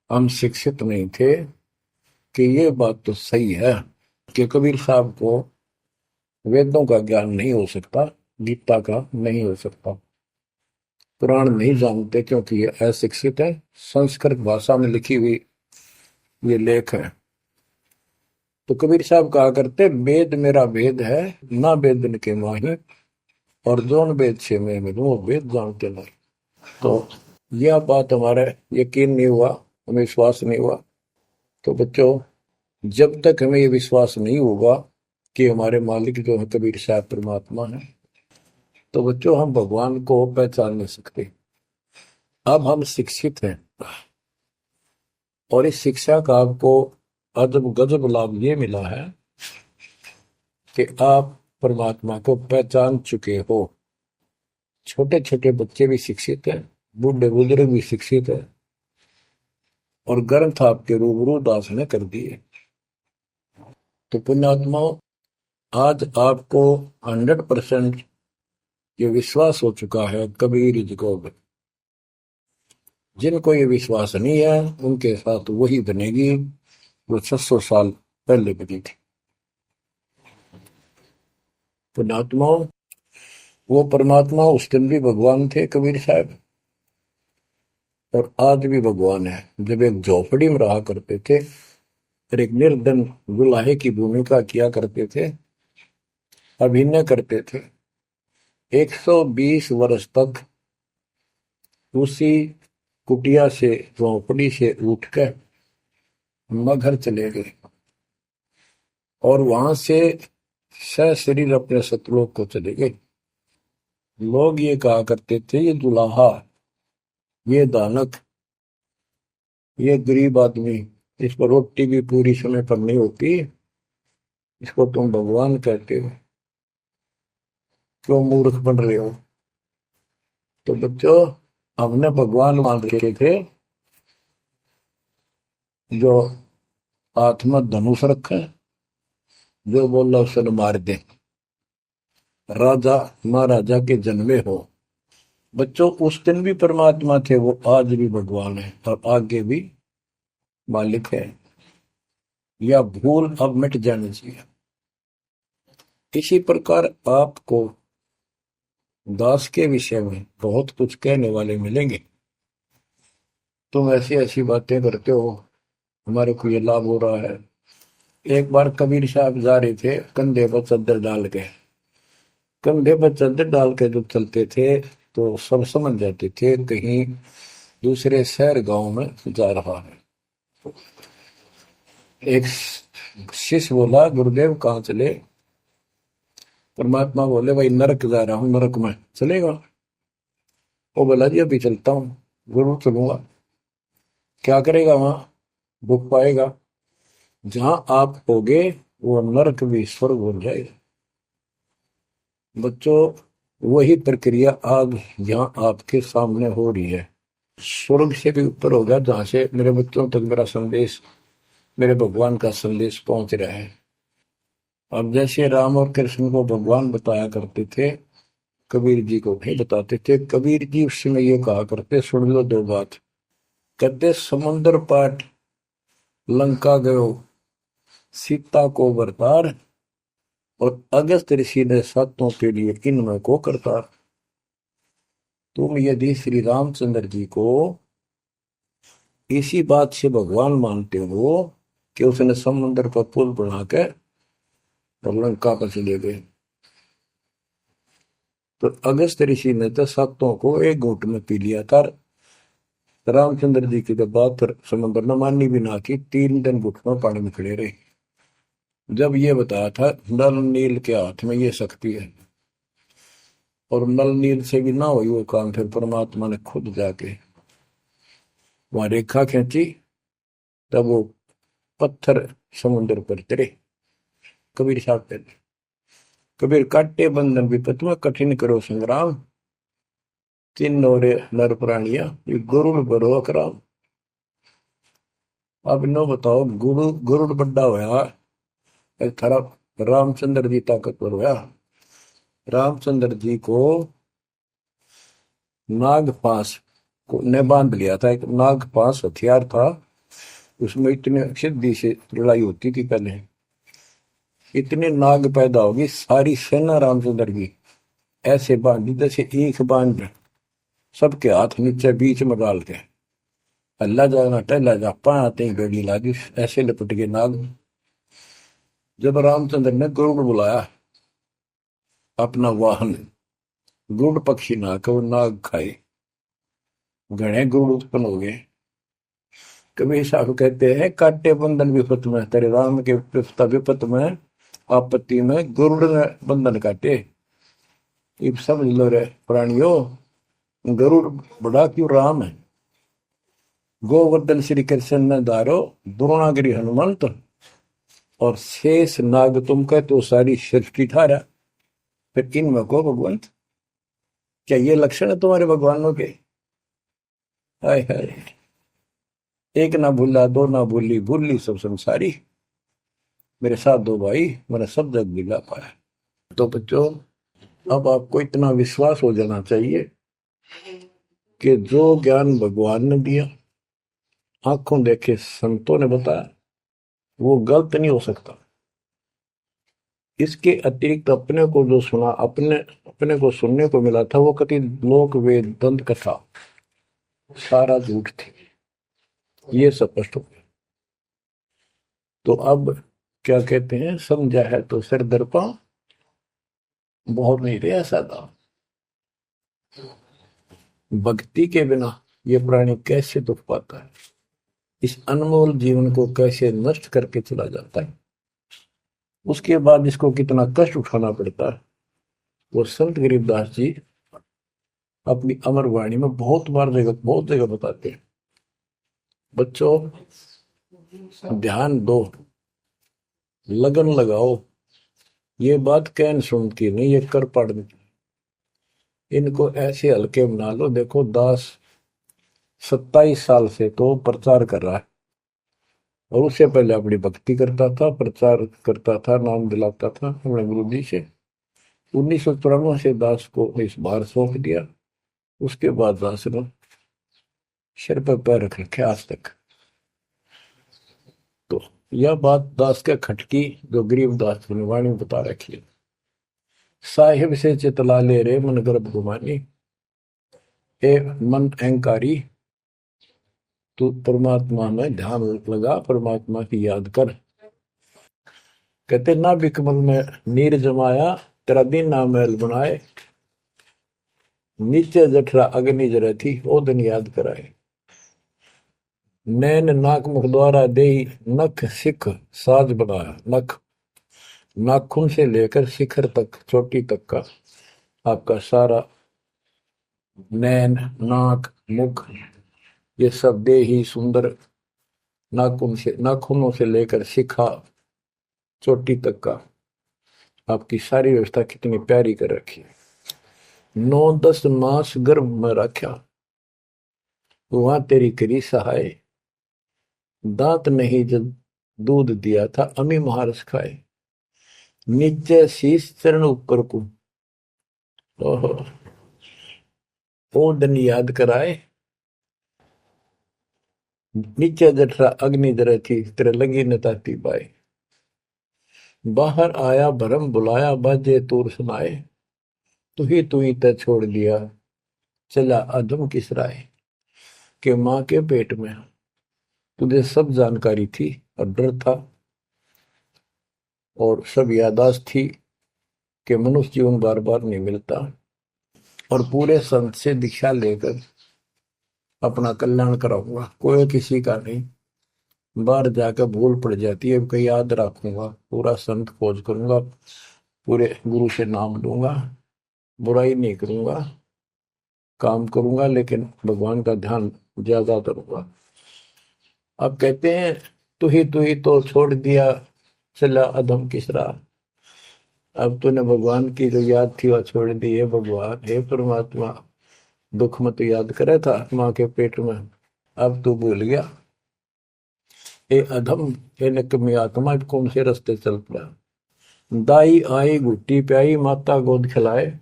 हम शिक्षित नहीं थे कि ये बात तो सही है कि कबीर साहब को वेदों का ज्ञान नहीं हो सकता, गीता का नहीं हो सकता, पुराण नहीं जानते क्योंकि ये अशिक्षित है, संस्कृत भाषा में लिखी हुई ये लेख है। तो कबीर साहब कहा करते, वेद मेरा वेद है, ना वेदन के माही, और जोन वेद से मैं मिलूं वो वेद जानते नहीं। तो यह बात हमारा यकीन नहीं हुआ, हमें विश्वास नहीं हुआ। तो बच्चों, जब तक हमें ये विश्वास नहीं होगा कि हमारे मालिक जो है कबीर साहब परमात्मा है, तो बच्चों हम भगवान को पहचान नहीं सकते। अब हम शिक्षित हैं और इस शिक्षा का आपको अजब गजब लाभ ये मिला है कि आप परमात्मा को पहचान चुके हो। छोटे छोटे बच्चे भी शिक्षित हैं, बूढ़े बुजुर्ग भी शिक्षित है, और ग्रंथ आपके रूबरू दास ने कर दिए। तो पुण्यात्माओं, आज आपको 100% ये विश्वास हो चुका है कबीर जी को। जिनको ये विश्वास नहीं है उनके साथ वही बनेगी जो 600 साल पहले बनी थी। पुण्यात्माओं, वो परमात्मा उस दिन भी भगवान थे कबीर साहब, और आज भी भगवान है। जब एक झोपड़ी में रहा करते थे और एक निर्धन दुल्हे की भूमिका किया करते थे, अभिनय करते थे, 120 वर्ष तक उसी कुटिया से, झोपड़ी से उठकर मगहर चले गए और वहां से सशरीर अपने सतलोक को चले गए। लोग ये कहा करते थे, ये दुल्हा, ये दानक, ये गरीब आदमी, इसको रोटी भी पूरी समय पर नहीं होती, इसको तुम भगवान कहते हो, क्यों मूर्ख बन रहे हो। तो बच्चों, हमने भगवान मान रखे थे जो हाथ में धनुष रखे, जो बोला उसे मार दे, राजा महाराजा के जन्मे हो। बच्चों, उस दिन भी परमात्मा थे, वो आज भी भगवान है और आगे भी मालिक है। या भूल अब मिट जानी चाहिए। इसी प्रकार आपको दास के विषय में बहुत कुछ कहने वाले मिलेंगे। तुम ऐसी ऐसी बातें करते हो, हमारे को ये लाभ हो रहा है। एक बार कबीर साहब जा रहे थे, कंधे पर चादर डाल के, कंधे पर चादर डाल के जब चलते थे तो सब समझ जाते थे कहीं दूसरे शहर गांव में जा रहा है। एक शिष्य बोला, गुरुदेव कहाँ चले। परमात्मा बोले, भाई नरक जा रहा हूं, नरक में चलेगा। वो बोला, जी अभी चलता हूँ, जरूर चलूंगा। क्या करेगा वहां, भूख पाएगा। जहां आप होगे वो नरक भी स्वर्ग बन जाएगा। बच्चों, वही प्रक्रिया आज यहाँ आपके सामने हो रही है। स्वर्ग से भी ऊपर होगा, जहां से मेरे बच्चों तक मेरा संदेश, मेरे भगवान का संदेश पहुंच रहा है। अब जैसे राम और कृष्ण को भगवान बताया करते थे, कबीर जी को भी बताते थे। कबीर जी उस समय ये कहा करते, सुन लो दो बात। कहते, समुद्र पाट लंका गयो, सीता को बरतार, और अगस्त ऋषि ने सातों के लिए इनमें को करतार। तुम यदि श्री रामचंद्र जी को इसी बात से भगवान मानते हो कि उसने समुद्र पर पुल बना के और लंका पर चले गए, तो अगस्त ऋषि ने तो सातों को एक घूंट में पी लिया था। रामचंद्र जी की तो बात समुद्र ने माननी भी ना की, 3 दिन घुटनों पानी में खड़े रहे। जब ये बताया था नल नील के हाथ में ये शक्ति है, और नल नील से भी ना हुई वो काम, फिर परमात्मा ने खुद जाके वहां रेखा खींची, तब वो पत्थर समुद्र पर गिरे। कबीर साहब कहते, कबीर काटे बंधन विपत में कठिन करो संग्राम, तीन नौरे नर प्राणिया ये गरुड़ बरो अकराम। अब नो बताओ, गुरु गरुड़ बड्डा होया, एक थारा रामचंद्र जी ताकतवर होया। रामचंद्र जी को नाग पास को ने बांध लिया था, एक नाग पास हथियार था, उसमें इतने सिद्धि से लड़ाई होती थी पहले। इतने नाग पैदा होगी, सारी सेना रामचंद्र की ऐसे बांधी जैसे एक बांध, सबके हाथ नीचे बीच में डाल के, अल्लाह जाना टहला जा पा आते ही बेड़ी लागी, ऐसे लपट के नाग। जब रामचंद्र ने गरुड़ बुलाया अपना वाहन, गुड़ पक्षी ना को नाग खाए, घने गुड़ उत्पन्न हो गए। कबीर साहब कहते हैं काटे बंधन विपत में, तेरे राम के पिता विपत में आपत्ति में गुरुड़ ने बंधन काटे। ये समझ लो रे प्राणियों, गरुड़ बड़ा क्यों राम है। गोवर्धन श्री कृष्ण ने धारो, द्रोणागिरी हनुमंत, और शेष नाग तुम कहते हो सारी सृष्टि थारा। फिर इनमें को भगवंत, क्या ये लक्षण है तुम्हारे भगवानों के? हाय हाय, एक ना भूला दो ना भूली, भूली सब संसारी, मेरे साथ दो भाई मैंने सब जग दिला पाया। तो बच्चों, अब आपको इतना विश्वास हो जाना चाहिए कि जो ज्ञान भगवान ने दिया, आंखों देखे संतों ने बताया, वो गलत नहीं हो सकता। इसके अतिरिक्त अपने को जो सुना, अपने अपने को सुनने को मिला था, वो कति लोक वेद दंत कथा सारा झूठ थी, ये स्पष्ट हो गया। तो अब क्या कहते हैं, समझा है तो सिर दर्पा, बहुत नहीं रहा सादा। भक्ति के बिना ये प्राणी कैसे दुख पाता है, इस अनमोल जीवन को कैसे नष्ट करके चला जाता है, उसके बाद इसको कितना कष्ट उठाना पड़ता है, वो संत गरीबदास जी अपनी अमर वाणी में बहुत जगह बताते हैं। बच्चों, ध्यान दो, लगन लगाओ, ये बात कैन सुनती नहीं, ये कर पड़ती। इनको ऐसे हल्के बना लो। देखो दास 27 साल से तो प्रचार कर रहा है, और उससे पहले अपनी भक्ति करता था, प्रचार करता था, नाम दिलाता था अपने गुरु जी से। 1994 से दास को इस बार सौंप दिया। उसके बाद दास ने सिर पर पैर रख रखे आज तक। तो यह बात दास के खटकी, जो गरीब दास ने वाणी बता रखी है। साहिब से चितला ले रे मन गर्भ गुमानी, ए मन अहंकारी, तू परमात्मा में ध्यान लगा, परमात्मा की याद कर। कहते ना बिकमल में नीर जमाया, तेरा दिन ना महल बनाए, नीचे जठरा अग्नि जरे थी, ओ दिन याद कराए। नैन नाक मुख द्वारा दे, नख सिख साज बनाया। नख, नाखून से लेकर शिखर तक, चोटी तक का आपका सारा नैन, नाक, मुख, ये सब दे ही सुंदर, नाखूनों से लेकर शिखा चोटी तक का आपकी सारी व्यवस्था कितनी प्यारी कर रखी है। 9-10 मास गर्भ में रखा, वहां तेरी करी सहाय, दांत नहीं जब दूध दिया था, अमी महारस खाए। नीचे शीश चरण ऊपर को, ओहो, ओ दिन याद कराए। नीचे जठरा अग्नि जरे थी, तेरे लगी न ताती पाए। बाहर आया भरम बुलाया, बाजे तूर सुनाए, तू ही तय छोड़ दिया, चला अधम किस राय। के माँ के पेट में तुझे सब जानकारी थी, और डर था, और सब यादाश्त थी कि मनुष्य जीवन बार बार नहीं मिलता, और पूरे संत से दीक्षा लेकर अपना कल्याण कराऊंगा, कोई किसी का नहीं। बाहर जाकर भूल पड़ जाती है, कहीं याद रखूंगा, पूरा संत खोज करूंगा, पूरे गुरु से नाम लूंगा, बुराई नहीं करूंगा, काम करूंगा, लेकिन भगवान का ध्यान ज्यादा करूंगा। अब कहते हैं तू ही तो छोड़ दिया, चला अधम किस राह। अब तूने भगवान की जो याद थी वह छोड़ दी है। भगवान, हे परमात्मा, दुख मत याद करे था माँ के पेट में, अब तू भूल गया। ए अधम, हे निकम्मी आत्मा, कौन से रास्ते चल पड़ा। दाई आई घुट्टी प्याई, माता गोद खिलाए,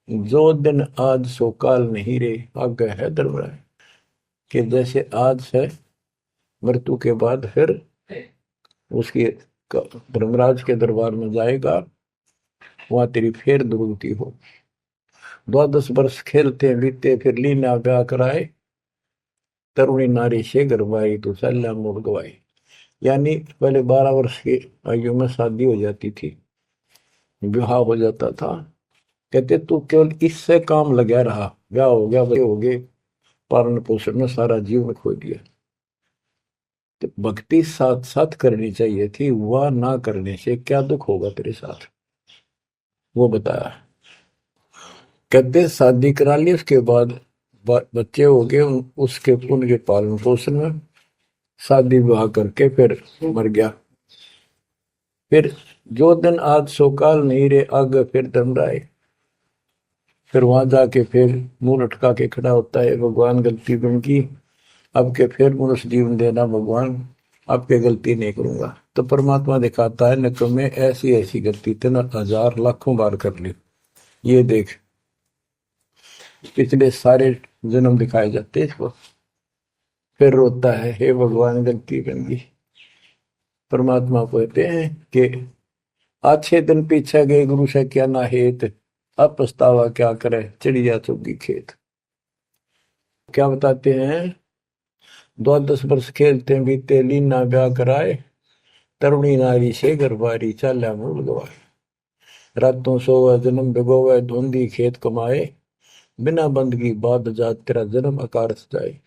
जो दिन आज सो काल नहीं रे, आगे है दरबार। कि जैसे आज है, मृत्यु के बाद फिर उसकी धर्मराज के दरबार में जाएगा, वहां तेरी फिर दुर्गति हो। 12 वर्ष खेलते बीते, फिर लीना ब्याह कराए, तरुणी नारी से गरबाई, तो सल्ला मोड़ गवाई। यानी पहले 12 वर्ष की आयु में शादी हो जाती थी, विवाह हो जाता था, कहते तू केवल इससे काम लगा रहा, ब्याह हो गया, बच्चे हो गए, पालन पोषण में सारा जीवन खो दिया। तो भक्ति साथ साथ करनी चाहिए थी, वह ना करने से क्या दुख होगा तेरे साथ, वो बताया। कहते शादी करा ली, उसके बाद बच्चे हो गए, उसके उनके पालन पोषण में शादी विवाह करके फिर मर गया। फिर जो दिन आज सो काल नहीं रे, आगे फिर दम रहा है। फिर वहां जाके फिर मुंह लटका के खड़ा होता है, भगवान गलती बन की, अब के फिर मनुष्य जीवन देना भगवान, अब के गलती नहीं करूंगा। तो परमात्मा दिखाता है न तुम्हें ऐसी ऐसी गलती तेना हजार लाखों बार कर ली, ये देख पिछले सारे जन्म दिखाए जाते इसको। फिर रोता है, हे भगवान गलती बन गई। परमात्मा कहते हैं कि अच्छे दिन पीछे गए गुरु से क्या ना हेत, अब पछतावा क्या करे चिड़िया चुगी खेत। क्या बताते हैं, 10 वर्ष खेलते बीते लीना ब्याह कराए, तरुणी नारी से घरबारी चाल्या मूल गवाए। रातों सोवा जन्म भिगोवे, धुंधी खेत कमाए, बिना बंदगी बाद जात तेरा जन्म आकार जाए।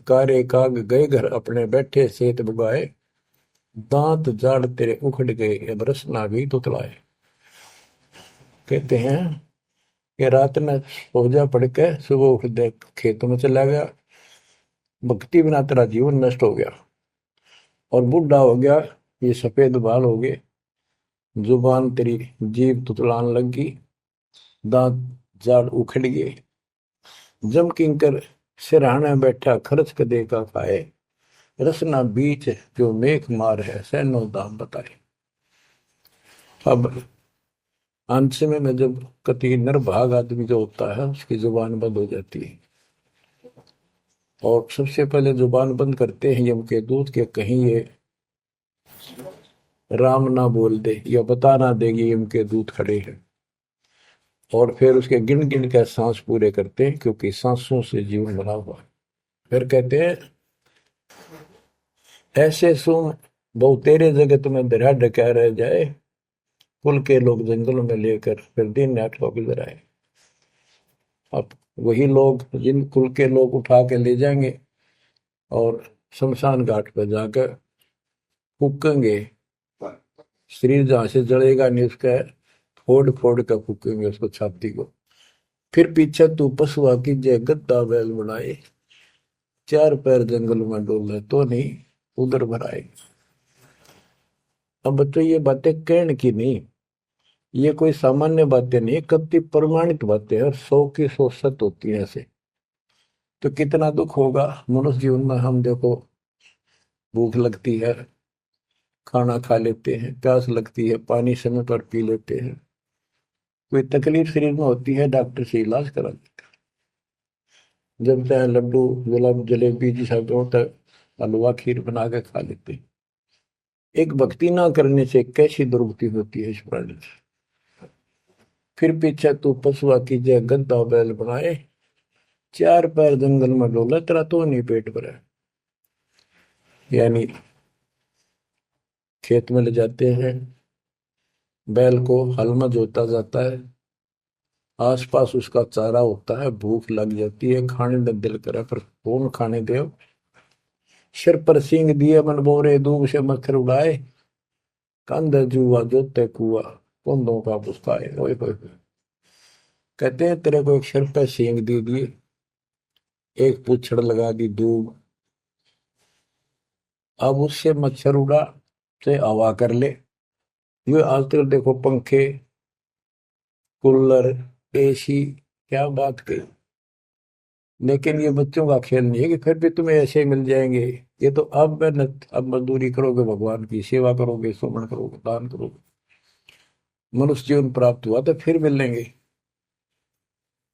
कारे काग गए घर अपने बैठे सेत बुगाए, दांत जाड़ तेरे उखड़ गए अब रसना भी तुतलाए। कहते हैं कि रात में सोजा पड़ के सुबह उठ दे खेतों में चला गया, भक्ति बिना तेरा जीवन नष्ट हो गया। और बूढ़ा हो गया, ये सफेद बाल हो गए, जुबान तेरी जीभ तुतलान लगी, दांत जाड़ उखड़ गए। जम किंकर सिरहाने बैठा खर्च कदे का खाए, रसना बीच जो मेघ मार है सैनो दाम बताए। अब अंत में जब कति निर्भाग आदमी जो होता है उसकी जुबान बंद हो जाती है, और सबसे पहले जुबान बंद करते हैं यम के दूत के, कहीं ये राम ना बोल दे या बता ना देगी यम के दूत खड़े हैं। और फिर उसके गिन गिन कर सांस पूरे करते हैं, क्योंकि सांसों से जीवन बना हुआ है। फिर कहते हैं ऐसे सुन बहु तेरे जगत में दरिया डका रह जाए, कुल के लोग जंगलों में लेकर फिर दिन रात को गुजर आए। अब वही लोग जिन कुल के लोग उठा के ले जाएंगे और शमशान घाट पर जाकर फूकेंगे, शरीर जहां से जलेगा नहीं उसका फोड़ फोड़ कर फूकेंगे उसको, छाती को। फिर पीछे तू पशुआ की जय गद्दा बैल बनाए, चार पैर जंगल में डोले तो नहीं उधर भराए। अब बच्चों ये बातें कहने की नहीं, ये कोई सामान्य बातें नहीं, कति प्रमाणित बातें हैं, 100 की 100 सत्य होती है ऐसे। तो कितना दुख होगा मनुष्य जीवन में, हम देखो भूख लगती है खाना खा लेते हैं, प्यास लगती है पानी समय पर पी लेते हैं, कोई तकलीफ शरीर में होती है डॉक्टर से इलाज करा लेते हैं, जब चाहे लड्डू गुलाब जलेबी जी सब होता है, हलवा खीर बना के खा लेते हैं। एक भक्ति ना करने से कैसी दुर्गति होती है इस प्राणी से। फिर पीछे तू पशुआ की जय गद्दा बैल बनाए, चार पैर जंगल में डोला तेरा तो नहीं पेट भरा। यानी खेत में ले जाते हैं, बैल को हल में जोता जाता है, आसपास उसका चारा होता है, भूख लग जाती है, खाने में दिल करे पर कौन खाने दे। सिर पर सींग दिए मन बोरे, दूब से मच्छर उड़ाए, कंध जुआ जोते कुआ, कुंदों का पुस्ताए। ओए होए होए। कहते हैं तेरे को एक सिर पर सींग दे दिए, एक पूछड़ लगा दी दूब, अब उससे मच्छर उड़ा से हवा कर ले। ये आजकल देखो पंखे कूलर एसी, क्या बात कही। लेकिन ये बच्चों का खेल नहीं है कि फिर भी तुम्हें ऐसे मिल जाएंगे। ये तो अब मेहनत, अब मजदूरी करोगे, भगवान की सेवा करोगे, सुमन करोगे, दान करोगे, मनुष्य जीवन प्राप्त हुआ तो फिर मिलेंगे।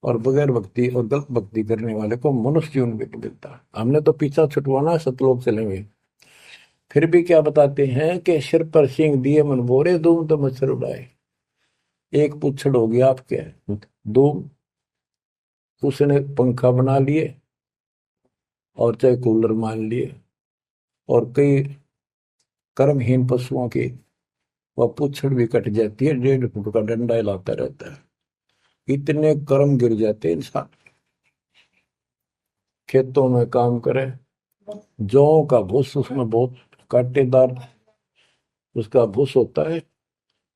और बगैर भक्ति और गलत भक्ति करने वाले को मनुष्य जीवन भी नहीं मिलता। हमने तो पीछा छुटवाना, सतलोक चलेंगे। फिर भी क्या बताते हैं कि सिर पर सींग दिए मन बोरे, दूम तो मच्छर उड़ाए। एक पुच्छड़ हो गया आपके दूम, उसने पंखा बना लिए और चाहे कूलर मान लिए, और कई कर्महीन पशुओं की वह पुच्छड़ भी कट जाती है, 1.5 फुट का डंडा हिलाता रहता है। इतने कर्म गिर जाते इंसान। खेतों में काम करे, जौ का भूस उसमें बहुत कांटेदार उसका भूस होता है,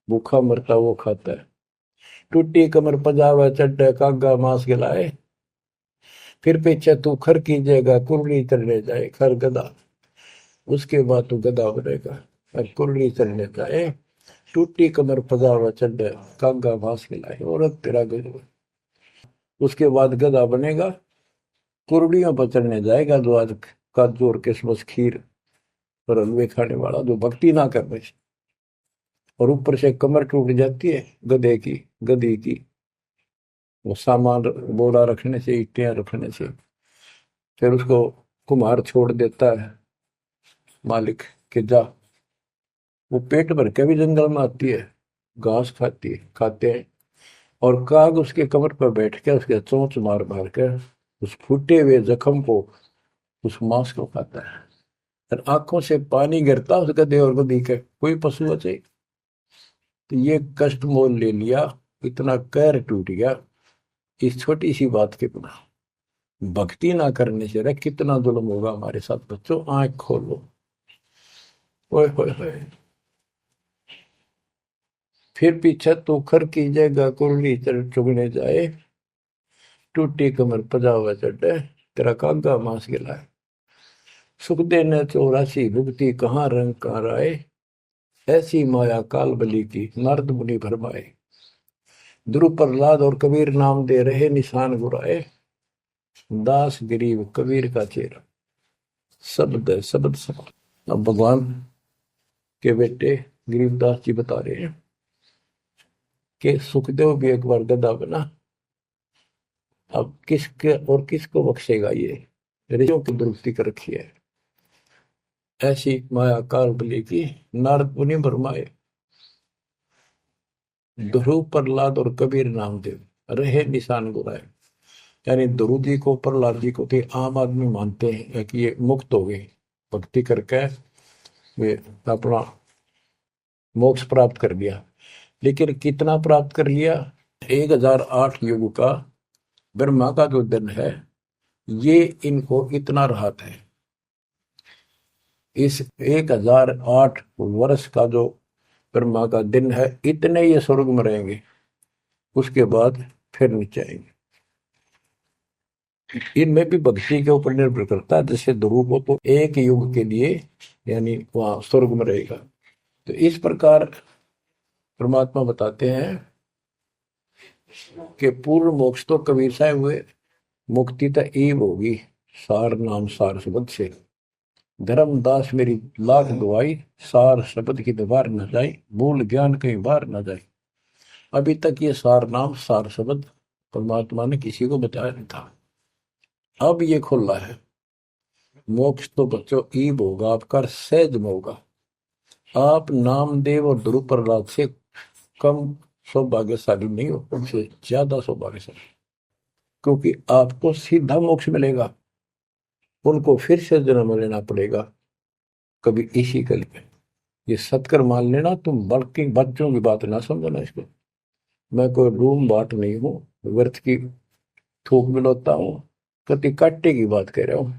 भूखा मरता वो खाता है। टूटी कमर पजावा चड्डे कागा मांस खिलाए, फिर पीछे तू खर कीजिएगा कुर्री चढ़ने जाए खर गधा। उसके बाद तू गधा बनेगा और कुर्री चढ़ने जाए। टूटी कमर पजावा चड्डे कागा मांस खिलाए, औरत तेरा गधा। उसके बाद गधा बनेगा, कुर्डियों पर चढ़ने जाएगा, जो आज काजू और किशमिश खीर और हलवे खाने वाला जो भक्ति ना कर रहे, और ऊपर से कमर टूट जाती है गधे की गधी की, वो सामान बोरा रखने से, ईंटें रखने से। फिर उसको कुम्हार छोड़ देता है मालिक के जा। वो पेट भर के भी जंगल में आती है, घास खाती है, खाते हैं। और काग उसके कमर पर बैठ के उसके चोंच मार मार कर उस फूटे हुए जख्म को, उस मांस को खाता है। और आंखों से पानी गिरता उस गधे और गधी के, कोई पशु बचे। तो ये कष्ट मोल ले लिया, इतना कहर टूट गया इस छोटी सी बात के बिना। भक्ति ना करने से रे कितना जुल्म होगा हमारे साथ। बच्चों आंख खोलो, ओए होए होए। फिर पीछे तो खर कीजिएगा कुर्ली चुगने जाए, टूटी कमर पजावा चढ़े तेरा कागा मांस गिलाए। सुख देने 84 भुगती कहाँ रंग कहाँ राय, ऐसी माया काल बली की नारद मुनि भरमाए। ध्रुव प्रहलाद और कबीर नाम दे रहे निशान गुराए, दास गरीब कबीर का चेहरा। शब्द है शब्द सब। अब भगवान के बेटे गरीबदास जी बता रहे हैं कि सुखदेव भी एक बार गधा बना। अब किसके और किसको बख्शेगा ये, ऋषियों की दुरुक्ति कर रखी है। ऐसी माया काल बली की नारद मुनि भरमाए। ध्रुव प्रहलाद और कबीर नामदेव रहे निशान गुराए। यानी ध्रुव जी को प्रहलाद जी को तो आम आदमी मानते हैं कि ये मुक्त हो गए, भक्ति करके वे अपना मोक्ष प्राप्त कर लिया। लेकिन कितना प्राप्त कर लिया? 1008 युग का ब्रह्मा का जो दिन है, ये इनको इतना राहत है। इस 1008 वर्ष का जो ब्रह्मा का दिन है, इतने ये स्वर्ग में रहेंगे, उसके बाद फिर नीचे आएंगे। इनमें भी भक्ति के ऊपर निर्भर करता है। जैसे ध्रुव को तो एक युग के लिए यानी वहां स्वर्ग में रहेगा। तो इस प्रकार परमात्मा बताते हैं कि पूर्ण मोक्ष तो कबीर साहब हुए, मुक्ति तो ईब होगी सार नाम सार शब्द से। धर्मदास मेरी लाख दुआई, सार शब्द की दीवार न जाए, मूल ज्ञान कहीं बार न जाए। अभी तक ये सार नाम सार शब्द परमात्मा ने किसी को बताया नहीं था, अब ये खुला है। मोक्ष तो बच्चों ईब होगा आपका, सहज में होगा। आप नामदेव और ध्रुव प्रहलाद से कम सौभाग्यशाली नहीं हो, उनसे ज्यादा सौभाग्यशाली, क्योंकि आपको सीधा मोक्ष मिलेगा। उनको फिर से जन्म लेना पड़ेगा कभी इसी कल में। ये सत्कर मान लेना, तुम बल्कि बच्चों की बात ना समझना इसको। मैं कोई रूम बाट नहीं हूं, व्यर्थ की थूक मिलोता हूं, कति काटे की बात कह रहा हूं।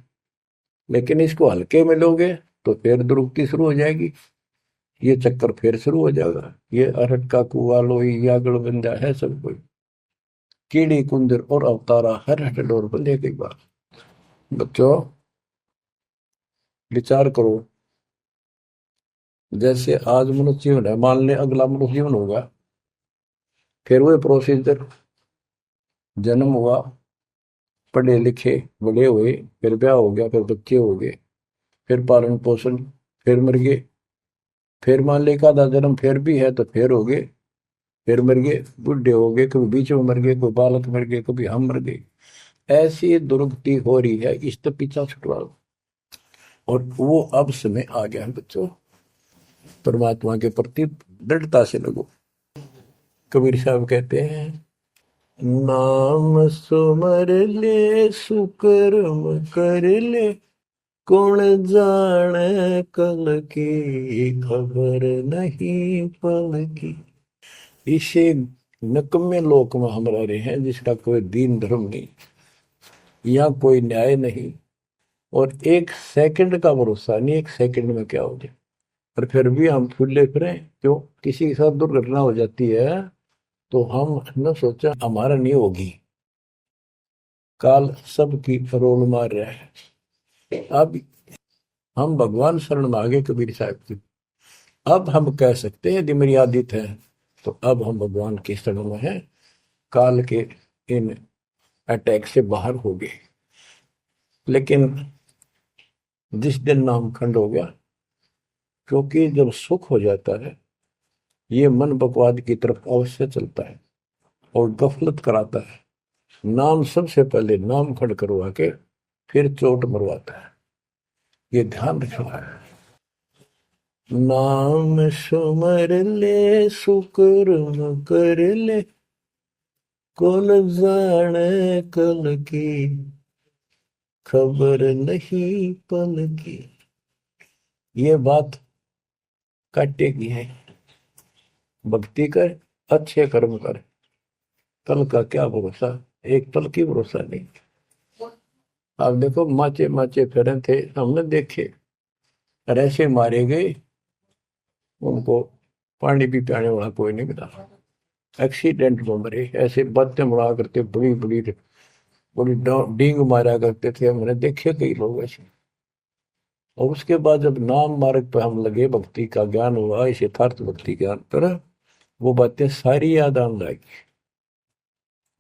लेकिन इसको हल्के में लोगे तो फिर दुरुक्ति शुरू हो जाएगी, ये चक्कर फिर शुरू हो जाएगा। ये अरट का कुआ लोई यागड़ बंदा है सब कोई, कीड़ी कुंदर और अवतारा हर हट डोर बंदे की बात। बच्चों विचार करो, जैसे आज मनुष्य जीवन है, मान ले अगला मनुष्य जीवन होगा, फिर वो प्रोसीजर, जन्म हुआ, पढ़े लिखे बड़े हुए, फिर ब्याह हो गया, फिर बच्चे हो गए, फिर पालन पोषण, फिर मर गए, फिर मान ले का आधा जन्म फिर भी है तो फिर हो गए, फिर मर गए, बुढ़े हो गए, कभी बीच में मर गए, कोई बालक मर गए, कभी हम मर गए। ऐसी दुर्गति हो रही है, इस तो पीछा छुटवा। और वो अब समय आ गया है बच्चों, परमात्मा के प्रति दृढ़ता से लगो। कबीर साहब कहते हैं, नाम सुमर ले सुकर्म कर ले, कौन जाने कल की खबर नहीं पल की। इसे निकम्मे लोक में हम रह रहे हैं जिसका कोई दीन धर्म नहीं, यहाँ कोई न्याय नहीं, और एक सेकंड का भरोसा नहीं, एक सेकंड में क्या हो जाए। और फिर भी हम फूले फिरें क्यों? किसी के साथ दुर्घटना हो जाती है तो हम न सोचा हमारा नहीं होगी, काल सबकी रोल मार रहा है। अब हम भगवान शरण मांगे कबीर साहब की, अब हम कह सकते हैं यदि मेरी आदत है तो अब हम भगवान की शरण में हैं, काल के इन अटैक से बाहर हो गए। लेकिन जिस दिन नाम खंड हो गया, क्योंकि जब सुख हो जाता है ये मन बकवाद की तरफ अवश्य चलता है और गफलत कराता है। नाम सबसे पहले नाम खंड करवा के फिर चोट मरवाता है, ये ध्यान रखना है। नाम सुमर ले सुकर्म कर ले, कौन जाने कल की खबर नहीं पल की। ये बात काटेगी है। भक्ति कर, अच्छे कर्म कर, कल का क्या भरोसा, एक पल की भरोसा नहीं। आप देखो माचे माचे फिरे थे, हमने देखे और ऐसे मारे गए, उनको पानी भी पियाने वाला कोई नहीं मिला, एक्सीडेंट में मरे। ऐसे बातें मुड़ा करते बड़ी बड़ी बड़ी डींग मारा करते थे, हमने देखे कई लोग ऐसे। और उसके बाद जब नाम मार्ग पर हम लगे, भक्ति का ज्ञान हुआ, इस यथार्थ भक्ति ज्ञान पर, वो बातें सारी याद आने लगी।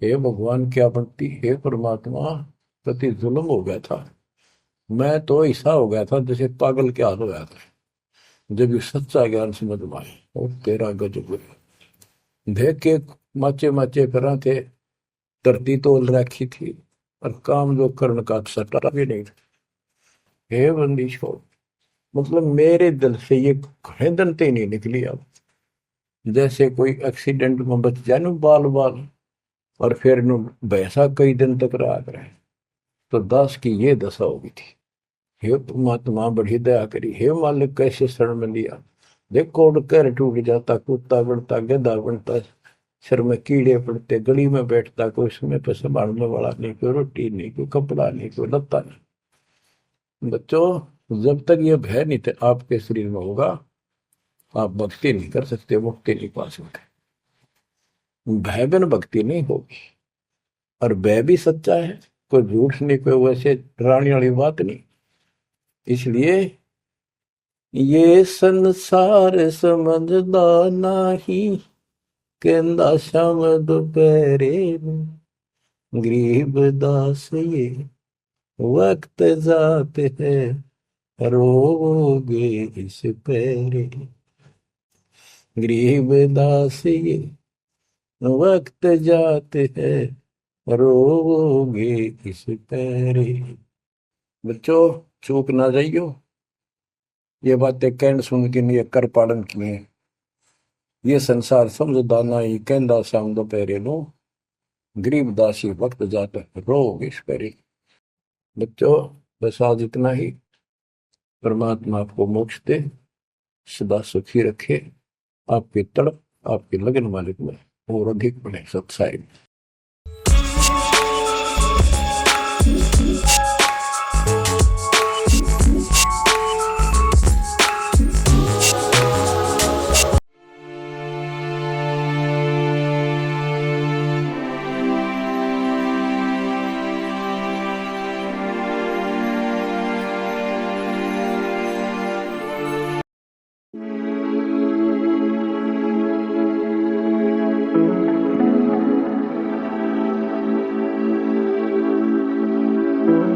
हे भगवान क्या भक्ति, हे परमात्मा, प्रति जुल्म हो गया था, मैं तो ऐसा हो गया था जैसे पागल के हाल हो गया था। जब ये सच्चा ज्ञान समझ में आए और तेरा गजब देख के माचे माचे करा थे, धरती तोल रखी थी और काम जो कर्ण का सटा भी नहीं था। हे बंदी छोड़, मतलब मेरे दिल से ये घने दंते नहीं निकली। अब जैसे कोई एक्सीडेंट में बच जाए ना बाल बाल, और फिर नु वैसा कई दिन तक रहा करे, तो दास की ये दशा होगी थी। हे परमात्मा बड़ी दया करी, हे मालिक कैसे शरण में लिया। देखो कर टूट जाता, कुत्ता बनता, गधा बनता, सिर में कीड़े पड़ते, गली में बैठता, कोई समय पर संभालने वाला नहीं, कोई रोटी नहीं, कोई कपड़ा नहीं, कोई लत्ता नहीं। बच्चों जब तक ये भय नहीं थे आपके शरीर में होगा, आप भक्ति नहीं कर सकते, मुक्ति नहीं पा सकते। भय बिन भक्ति नहीं होगी। और भय भी सच्चा है, कोई झूठ नहीं, कोई वैसे डराने वाली बात नहीं। इसलिए ये संसार समझदा नहीं, कहंदा शाम दोपहरे गरीब दास ये वक्त जाते है रोगे इस पैरे। गरीब दास ये वक्त जाते हैं रोगे इस पैरे। बच्चों चूक ना जाइयो, ये बातें कहन सुन के नहीं कर पालन किए। ये संसार समझदा नहीं, कहंदा शाम दोपहरे नो गरीब दासी वक्त जाता है रोग इस पैरे। बच्चों बस आज इतना ही। परमात्मा आपको मोक्ष दे, सदा सुखी रखे, आपकी तड़प आपकी लगन मालिक में और अधिक बने सत्साई।